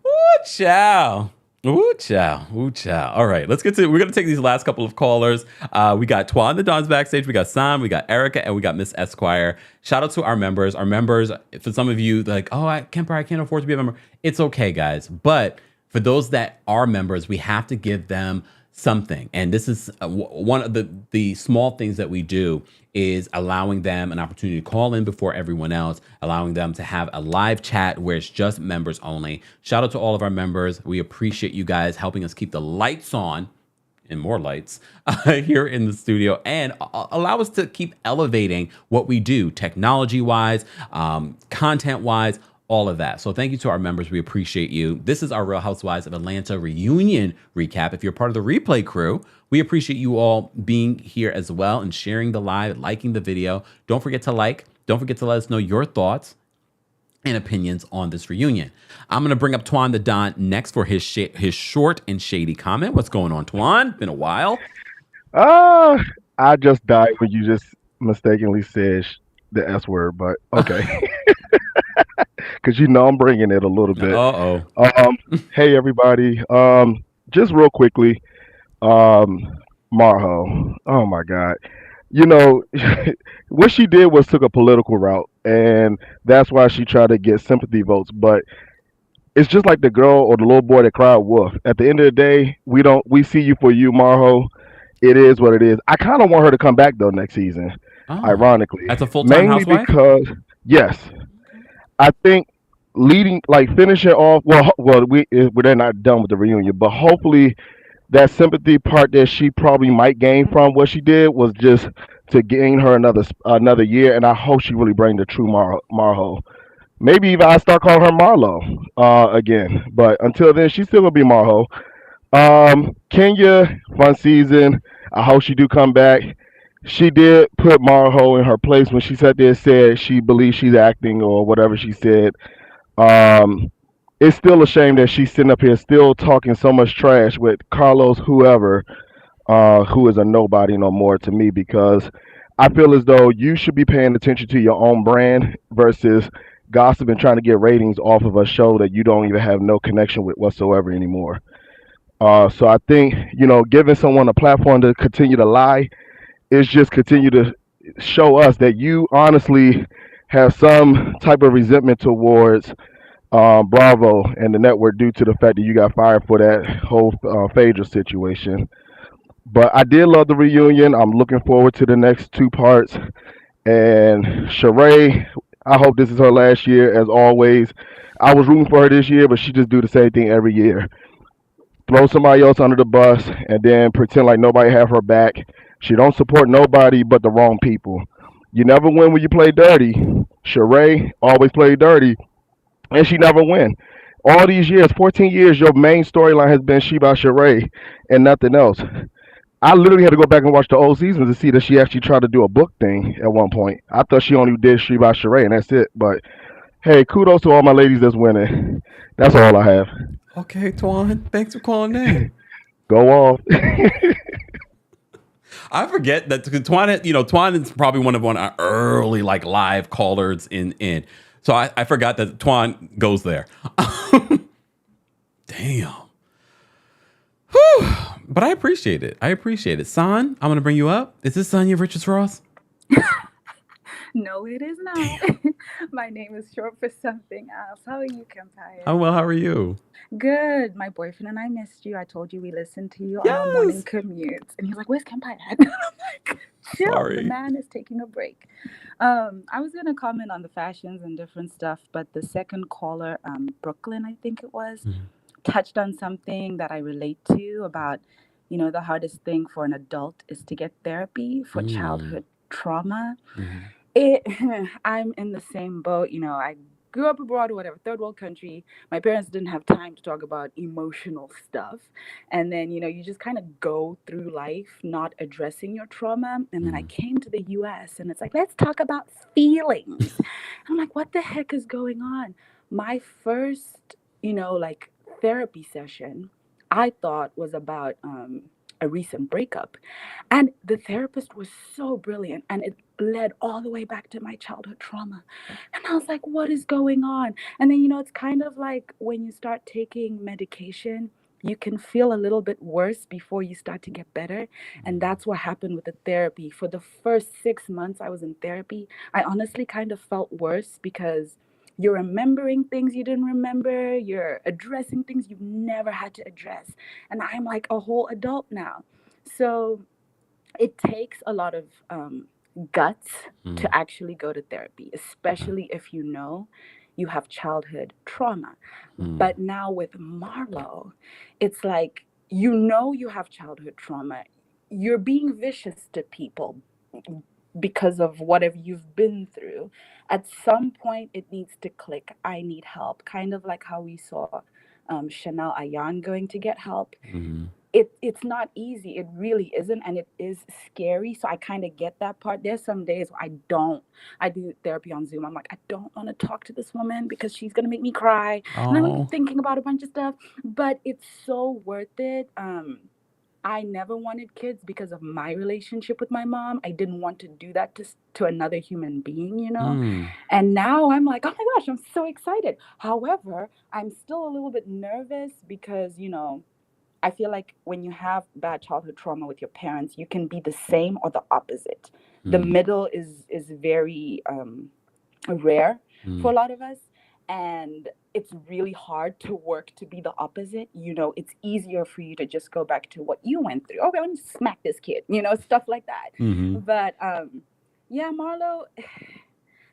ooh, child. Ooh, child. Ooh, child. All right, let's get to. We're gonna take these last couple of callers. We got Twan the Don's backstage. We got Sam. We got Erica, and we got Miss Esquire. Shout out to our members. Our members. For some of you, like, oh, Kempire, I can't afford to be a member. It's okay, guys. But for those that are members, we have to give them something. And this is one of the small things that we do is allowing them an opportunity to call in before everyone else, allowing them to have a live chat where it's just members only. Shout out to all of our members. We appreciate you guys helping us keep the lights on and more lights here in the studio and allow us to keep elevating what we do technology wise, content wise, all of that. So thank you to our members. We appreciate you. This is our Real Housewives of Atlanta reunion recap. If you're part of the replay crew, we appreciate you all being here as well and sharing the live, liking the video. Don't forget to like. Don't forget to let us know your thoughts and opinions on this reunion. I'm going to bring up Twan the Don next for his short and shady comment. What's going on, Twan? Been a while. I just died when you just mistakenly said the S word, but okay. Because I'm bringing it a little bit. Uh-oh. Hey everybody. Just real quickly, Marho. Oh my God. You know, what she did was took a political route, and that's why she tried to get sympathy votes. But it's just like the girl or the little boy that cried wolf. At the end of the day, we see you for you, Marho. It is what it is. I kind of want her to come back though next season, Oh, ironically, as a full-time mainly housewife? because yes, I think leading like finishing off. They're not done with the reunion, but hopefully that sympathy part that she probably might gain from what she did was just to gain her another year, and I hope she really bring the true Marho. Maybe even I start calling her Marlo again, but until then, she's still gonna be Marho. Kenya, fun season. I hope she do come back. She did put Marho in her place when she sat there and said she believes she's acting or whatever she said. Um, it's still a shame that she's sitting up here still talking so much trash with Carlos, whoever, who is a nobody no more to me because I feel as though you should be paying attention to your own brand versus gossip and trying to get ratings off of a show that you don't even have no connection with whatsoever anymore. So I think, giving someone a platform to continue to lie is just continue to show us that you honestly have some type of resentment towards Bravo and the network due to the fact that you got fired for that whole Phaedra situation. But I did love the reunion. I'm looking forward to the next two parts. And Sheree, I hope this is her last year as always. I was rooting for her this year, but she just do the same thing every year. Throw somebody else under the bus and then pretend like nobody have her back. She don't support nobody but the wrong people. You never win when you play dirty. Sheree always played dirty, and she never win. All these years, 14 years, your main storyline has been Sheba Sheree and nothing else. I literally had to go back and watch the old seasons to see that she actually tried to do a book thing at one point. I thought she only did Sheba Sheree and that's it. But hey, kudos to all my ladies that's winning. That's all I have. Okay, Twan. Thanks for calling in. Go off. I forget that Twan is probably one of our early like live callers in. So I forgot that Twan goes there. Damn. Whew. But I appreciate it. San, I'm gonna bring you up. Is this Sanya Richards Ross? No, it is not. My name is short for something else. How are you, Kempire? I'm well. How are you? Good. My boyfriend and I missed you. I told you we listened to you on our morning Yes. commutes. And he's like, where's Kempire at? I'm like, chill. The Sorry. man is taking a break. I was going to comment on the fashions and different stuff, but the second caller, Brooklyn, I think it was, touched on something that I relate to about, the hardest thing for an adult is to get therapy for childhood trauma. I'm in the same boat. I grew up abroad or whatever, third world country. My parents didn't have time to talk about emotional stuff. And then, you just kind of go through life not addressing your trauma. And then I came to the US and it's like, let's talk about feelings. I'm like, what the heck is going on? My first, like therapy session, I thought was about a recent breakup. And the therapist was so brilliant, and it led all the way back to my childhood trauma. And I was like, what is going on? And then, it's kind of like when you start taking medication, you can feel a little bit worse before you start to get better. And that's what happened with the therapy. For the first 6 months I was in therapy, I honestly kind of felt worse because you're remembering things you didn't remember, you're addressing things you've never had to address. And I'm like a whole adult now. So it takes a lot of guts Mm. to actually go to therapy, especially if you have childhood trauma. Mm. But now with Marlo, it's like you have childhood trauma. You're being vicious to people because of whatever you've been through. At some point, it needs to click. I need help. Kind of like how we saw Chanel Ayan going to get help. Mm. It's not easy. It really isn't, and it is scary. So I kind of get that part. There's some days where I do therapy on Zoom. I'm like, I don't want to talk to this woman because she's gonna make me cry, and I'm Oh. thinking about a bunch of stuff. But it's so worth it. I never wanted kids because of my relationship with my mom. I didn't want to do that to another human being. Mm. And now I'm like, oh my gosh, I'm so excited. However, I'm still a little bit nervous because, I feel like when you have bad childhood trauma with your parents, you can be the same or the opposite. The Mm. middle is very rare for a Mm. lot of us. And it's really hard to work to be the opposite. It's easier for you to just go back to what you went through. Okay, let me smack this kid, stuff like that. Mm-hmm. But yeah, Marlo,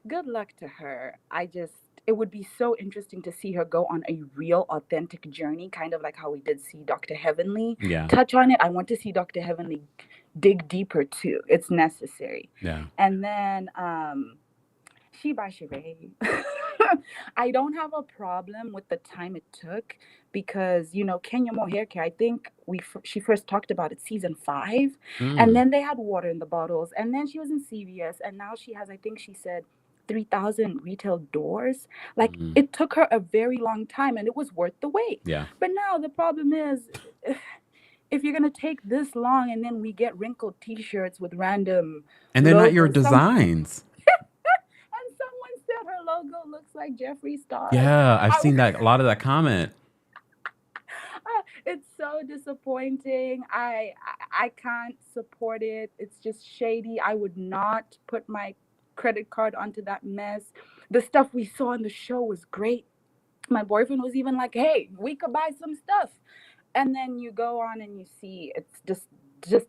good luck to her. It would be so interesting to see her go on a real, authentic journey, kind of like how we did see Dr. Heavenly Yeah. touch on it. I want to see Dr. Heavenly dig deeper too. It's necessary. Yeah. And then She by Sheree. I don't have a problem with the time it took because Kenya Mohair Care. I think she first talked about it season 5, and Mm. then they had water in the bottles, and then she was in CVS, and now she has, I think she said, 3,000 retail doors. Like Mm. it took her a very long time, and it was worth the wait. Yeah. But now the problem is, if you're gonna take this long, and then we get wrinkled T-shirts with random And they're not your logos, designs. and someone said her logo looks like Jeffree Star's. Yeah, I've seen that, a lot of that comment. It's so disappointing. I can't support it. It's just shady. I would not put my credit card onto that mess. The stuff we saw in the show was great. My boyfriend was even like, "Hey, we could buy some stuff." And then you go on and you see it's just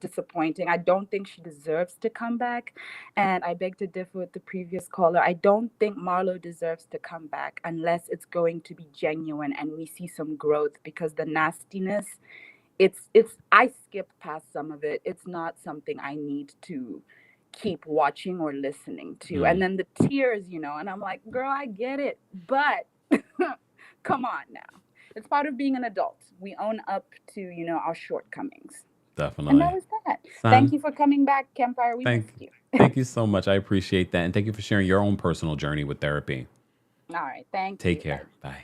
disappointing. I don't think she deserves to come back, and I beg to differ with the previous caller. I don't think Marlo deserves to come back unless it's going to be genuine and we see some growth, because the nastiness, it's I skipped past some of it. It's not something I need to keep watching or listening to. And Mm. then the tears, and I'm like, girl, I get it, but come on now. It's part of being an adult. We own up to, our shortcomings. And that Definitely. was that. Son, Thank you for coming back, Kempire. We thank missed you. thank you so much. I appreciate that. And thank you for sharing your own personal journey with therapy. All right. Thank Take you. care. Bye.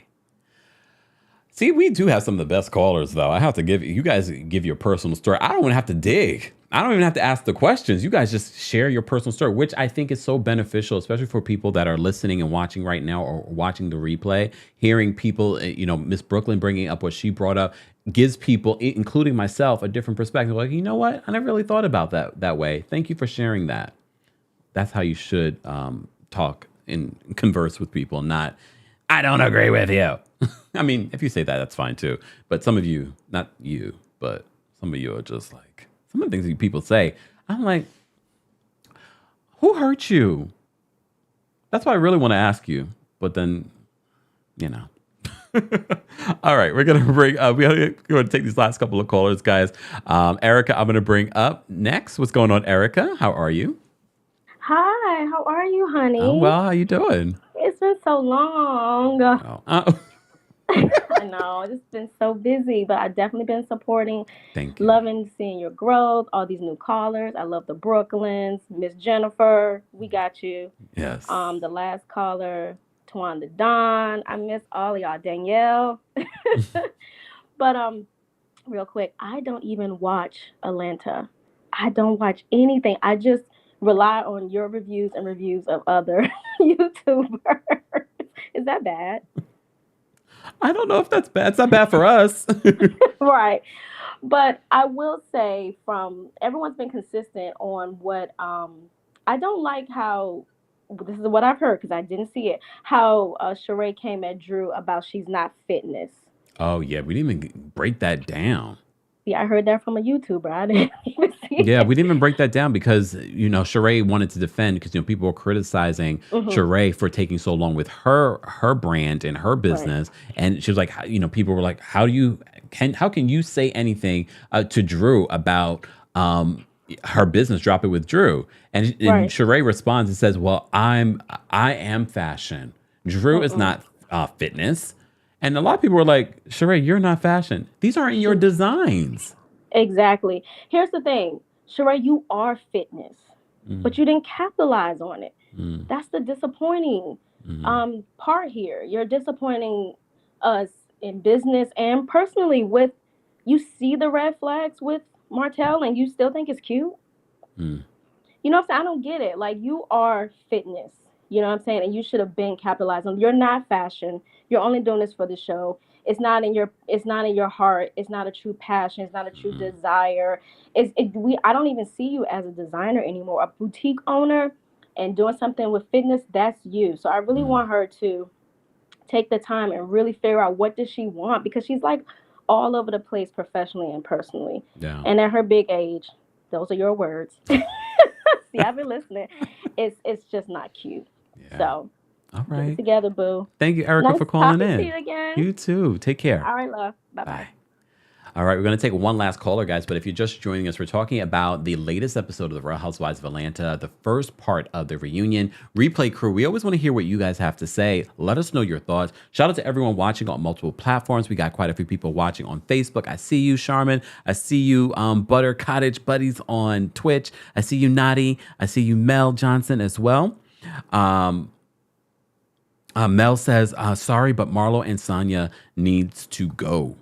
See, we do have some of the best callers, though. I have to give you guys give your personal story. I don't even have to dig. I don't even have to ask the questions. You guys just share your personal story, which I think is so beneficial, especially for people that are listening and watching right now or watching the replay. Hearing people, Miss Brooklyn bringing up what she brought up gives people, including myself, a different perspective. Like, you know what? I never really thought about that way. Thank you for sharing that. That's how you should talk and converse with people, not, I don't agree with you. I mean, if you say that, that's fine too. But some of you, not you, but some of you are just like, some of the things that people say, I'm like, who hurt you? That's what I really want to ask you. But then, All right, we're going to take these last couple of callers, guys. Erica, I'm going to bring up next. What's going on, Erica? How are you? Hi, how are you, honey? Oh, well, how you doing? It's been so long. Oh. I know, it's been so busy, but I've definitely been supporting. Thank you. Loving seeing your growth, all these new callers. I love the Brooklyns, Miss Jennifer. We got you. Yes. The last caller, Tawanda Don. I miss all of y'all. Danielle. But real quick, I don't even watch Atlanta. I don't watch anything. I just rely on your reviews and reviews of other YouTubers. Is that bad? I don't know if that's bad. It's not bad for us. Right. But I will say from everyone's been consistent on what I don't like how this is what I've heard because I didn't see it. How Sheree came at Drew about she's not fitness. Oh yeah, we didn't even break that down. Yeah, I heard that from a YouTuber. I didn't even see Yeah, it. we didn't even break that down because Sheree wanted to defend because people were criticizing Hmm. Sheree for taking so long with her brand and her Right. business, and she was like, people were like, how can you say anything to Drew about her business? Drop it with Drew, and Right. Sheree responds and says, well, I am fashion. Drew is Mm-mm. not fitness, and a lot of people were like, Sheree, you're not fashion. These aren't your She designs. exactly. Here's the thing, Sheree, you are fitness, Mm, but you didn't capitalize on it. mm, That's the disappointing mm. part here. You're disappointing us in business and personally with you see the red flags with Martell and you still think it's cute. Mm, You know what I'm saying? I don't get it. Like you are fitness. You know what I'm saying? And you should have been capitalized on. You're not fashion. You're only doing this for the show. It's not in your heart. It's not a true passion. It's not a true mm, desire. I don't even see you as a designer anymore. A boutique owner and doing something with fitness, that's you. So I really mm. want her to take the time and really figure out what does she want because she's like all over the place professionally and personally. Yeah. And at her big age, those are your words. See, I've been listening. It's just not cute. Yeah. So All get it right. together, boo. Thank you, Erica, Nice for calling talking to in. you again. You too. Take care. All right, love. Bye bye. Bye. All right, we're going to take one last caller, guys. But if you're just joining us, we're talking about the latest episode of The Real Housewives of Atlanta, the first part of the reunion. Replay crew, we always want to hear what you guys have to say. Let us know your thoughts. Shout out to everyone watching on multiple platforms. We got quite a few people watching on Facebook. I see you, Charmin. I see you, Butter Cottage Buddies on Twitch. I see you, Nadi. I see you, Mel Johnson, as well. Mel says, sorry, but Marlo and Sanya needs to go.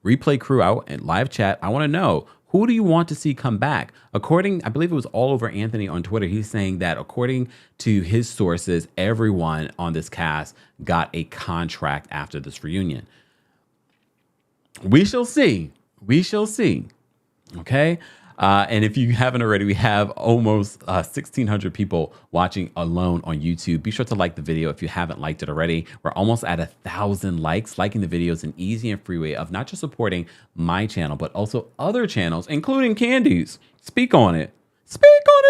Replay crew out and live chat. I want to know, who do you want to see come back? According, I believe it was all over Anthony on Twitter. He's saying that according to his sources, everyone on this cast got a contract after this reunion. We shall see. We shall see. Okay. And if you haven't already, we have almost 1,600 people watching alone on YouTube. Be sure to like the video if you haven't liked it already. We're almost at 1,000 likes. Liking the video is an easy and free way of not just supporting my channel, but also other channels, including Kandi's. Speak on it. Speak on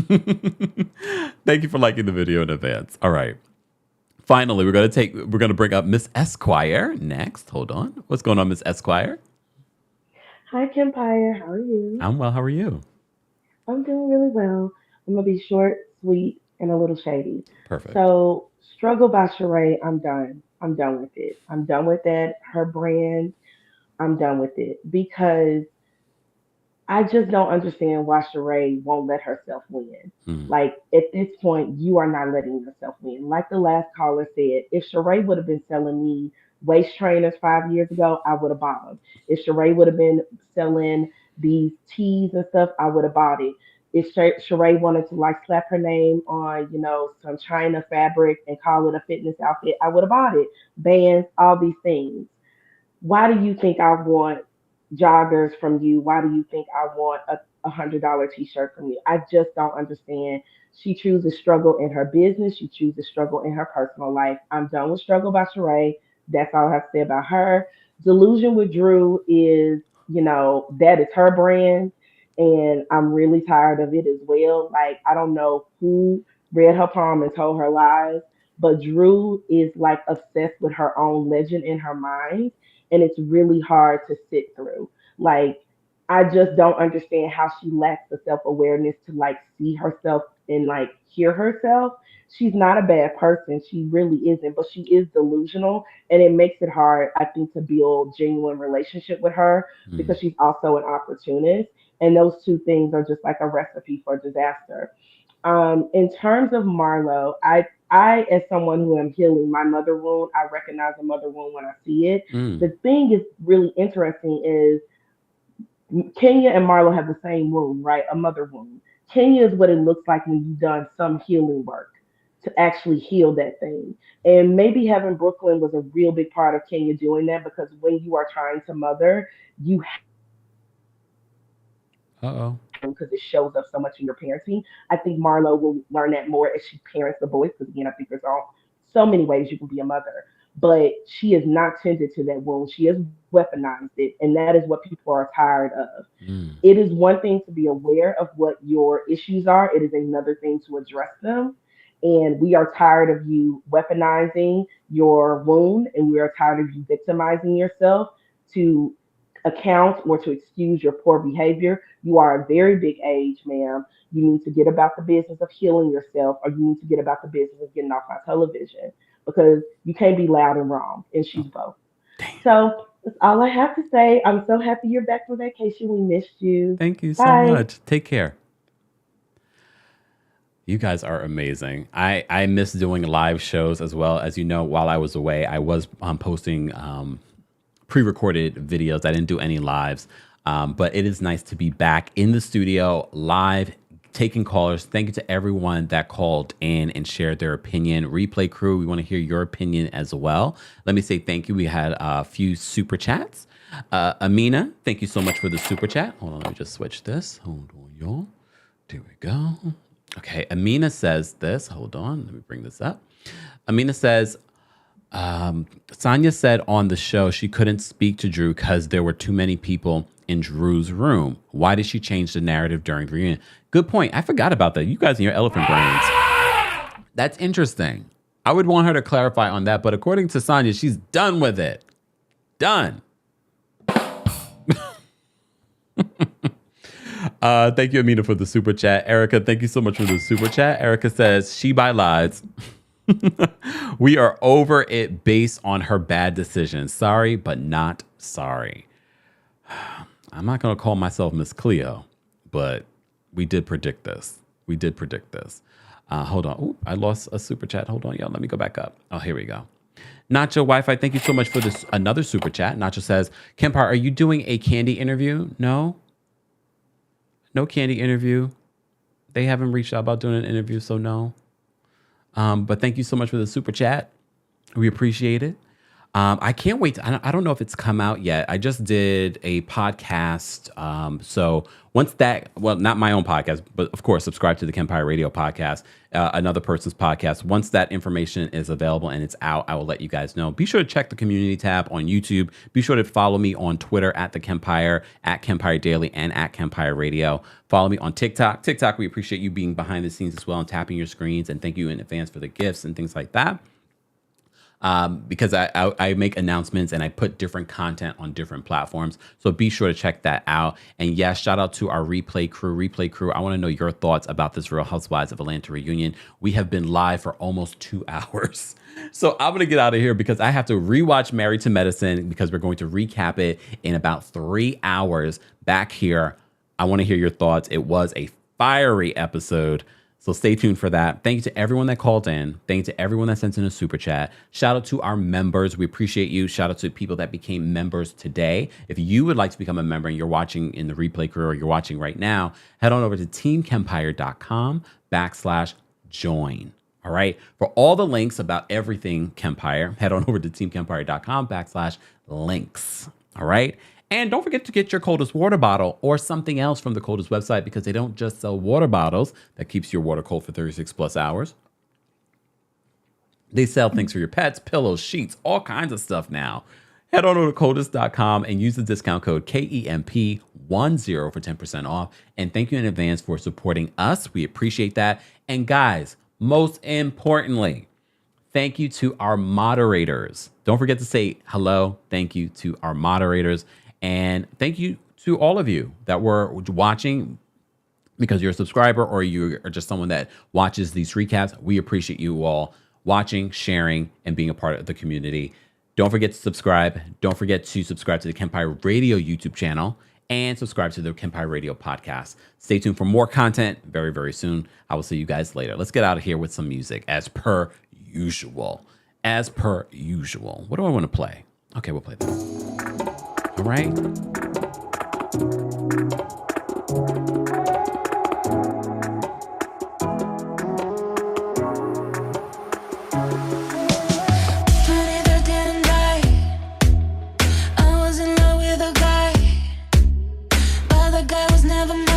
it. Thank you for liking the video in advance. All right. Finally, we're gonna bring up Miss Esquire next. Hold on. What's going on, Miss Esquire? Hi, Kempire. How are you? I'm well. How are you? I'm doing really well. I'm gonna be short, sweet, and a little shady. Perfect. So, struggle by Sheree. I'm done. I'm done with it. I'm done with that. Her brand. I'm done with it because I just don't understand why Sheree won't let herself win. Mm, Like at this point, you are not letting yourself win. Like the last caller said, if Sheree would have been selling me waist trainers 5 years ago, I would have bought them. If Sheree would have been selling these tees and stuff, I would have bought it. If Sheree wanted to like slap her name on, some China fabric and call it a fitness outfit, I would have bought it. Bands, all these things. Why do you think I want joggers from you? Why do you think I want a $100 t-shirt from you? I just don't understand. She chooses struggle in her business. She chooses struggle in her personal life. I'm done with struggle by Sheree. That's all I have to say about her. Delusion with Drew is, that is her brand. And I'm really tired of it as well. Like, I don't know who read her palm and told her lies, but Drew is like obsessed with her own legend in her mind, and it's really hard to sit through. Like, I just don't understand how she lacks the self awareness to like see herself and like hear herself. She's not a bad person. She really isn't, but she is delusional, and it makes it hard, I think, to build genuine relationship with her mm, because she's also an opportunist, and those two things are just like a recipe for disaster. In terms of Marlo, I I, as someone who am healing my mother wound, I recognize a mother wound when I see it. Mm. The thing is really interesting is Kenya and Marlo have the same wound, right? A mother wound. Kenya is what it looks like when you've done some healing work to actually heal that thing. And maybe having Brooklyn was a real big part of Kenya doing that because when you are trying to mother, you Uh-oh. because it shows up so much in your parenting. I think Marlo will learn that more as she parents the boys because again, I think there's all so many ways you can be a mother. But she is not tended to that wound. She has weaponized it, and that is what people are tired of. Mm. It is one thing to be aware of what your issues are, it is another thing to address them. And we are tired of you weaponizing your wound, and we are tired of you victimizing yourself to account or to excuse your poor behavior. You are a very big age, ma'am. You need to get about the business of healing yourself, or you need to get about the business of getting off my television because you can't be loud and wrong, and Oh, she's both. damn. So that's all I have to say. I'm so happy you're back from vacation. We missed you. Thank you so Bye. much. Take care. You guys are amazing. I miss doing live shows as well. As you know, while I was away, I was posting pre-recorded videos. I didn't do any lives, but it is nice to be back in the studio live, taking callers. Thank you to everyone that called in and shared their opinion. Replay crew, we want to hear your opinion as well. Let me say thank you. We had a few super chats. Amina, thank you so much for the super chat. Hold on, let me just switch this. Hold on, y'all. There we go. Okay, Amina says this. Hold on, let me bring this up. Amina says, Sanya said on the show she couldn't speak to Drew because there were too many people in Drew's room. Why did she change the narrative during the reunion? Good point. I forgot about that. You guys and your elephant brains. That's interesting. I would want her to clarify on that, but according to Sanya, she's done with it. Done. Thank you, Amina, for the super chat. Erica, thank you so much for the super chat. Erica says, she buy lies. We are over it based on her bad decisions. Sorry, but not sorry. I'm not going to call myself Miss Cleo, but we did predict this. We did predict this. Hold on. Ooh, I lost a super chat. Hold on, y'all. Let me go back up. Oh, here we go. Nacho Wi-Fi, thank you so much for this. Another super chat. Nacho says, Kempire, are you doing a Kandi interview? No. No Kandi interview. They haven't reached out about doing an interview, so no. But thank you so much for the super chat. We appreciate it. I can't wait. I don't know if it's come out yet. I just did a podcast. So once that, well, not my own podcast, but of course, subscribe to the Kempire Radio podcast, another person's podcast. Once that information is available and it's out, I will let you guys know. Be sure to check the community tab on YouTube. Be sure to follow me on Twitter at TheKempire, at Kempire Daily, and at Kempire Radio. Follow me on TikTok. TikTok, we appreciate you being behind the scenes as well and tapping your screens. And thank you in advance for the gifts and things like that. Because I make announcements and I put different content on different platforms. So be sure to check that out. And yes, shout out to our replay crew. Replay crew, I want to know your thoughts about this Real Housewives of Atlanta reunion. We have been live for almost 2 hours. So I'm going to get out of here because I have to rewatch Married to Medicine because we're going to recap it in about 3 hours back here. I want to hear your thoughts. It was a fiery episode. So stay tuned for that. Thank you to everyone that called in. Thank you to everyone that sent in a super chat. Shout out to our members. We appreciate you. Shout out to people that became members today. If you would like to become a member and you're watching in the replay crew or you're watching right now, head on over to teamkempire.com/join. All right. For all the links about everything Kempire, head on over to teamkempire.com/links. All right. And don't forget to get your coldest water bottle or something else from the coldest website because they don't just sell water bottles that keeps your water cold for 36 plus hours. They sell things for your pets, pillows, sheets, all kinds of stuff now. Head on over to coldest.com and use the discount code KEMP10 for 10% off. And thank you in advance for supporting us. We appreciate that. And guys, most importantly, thank you to our moderators. Don't forget to say hello. Thank you to our moderators. And thank you to all of you that were watching because you're a subscriber or you are just someone that watches these recaps. We appreciate you all watching, sharing, and being a part of the community. Don't forget to subscribe. Don't forget to subscribe to the Kempire Radio YouTube channel and subscribe to the Kempire Radio podcast. Stay tuned for more content very, very soon. I will see you guys later. Let's get out of here with some music as per usual. As per usual. What do I want to play? Okay, we'll play this. All right. Never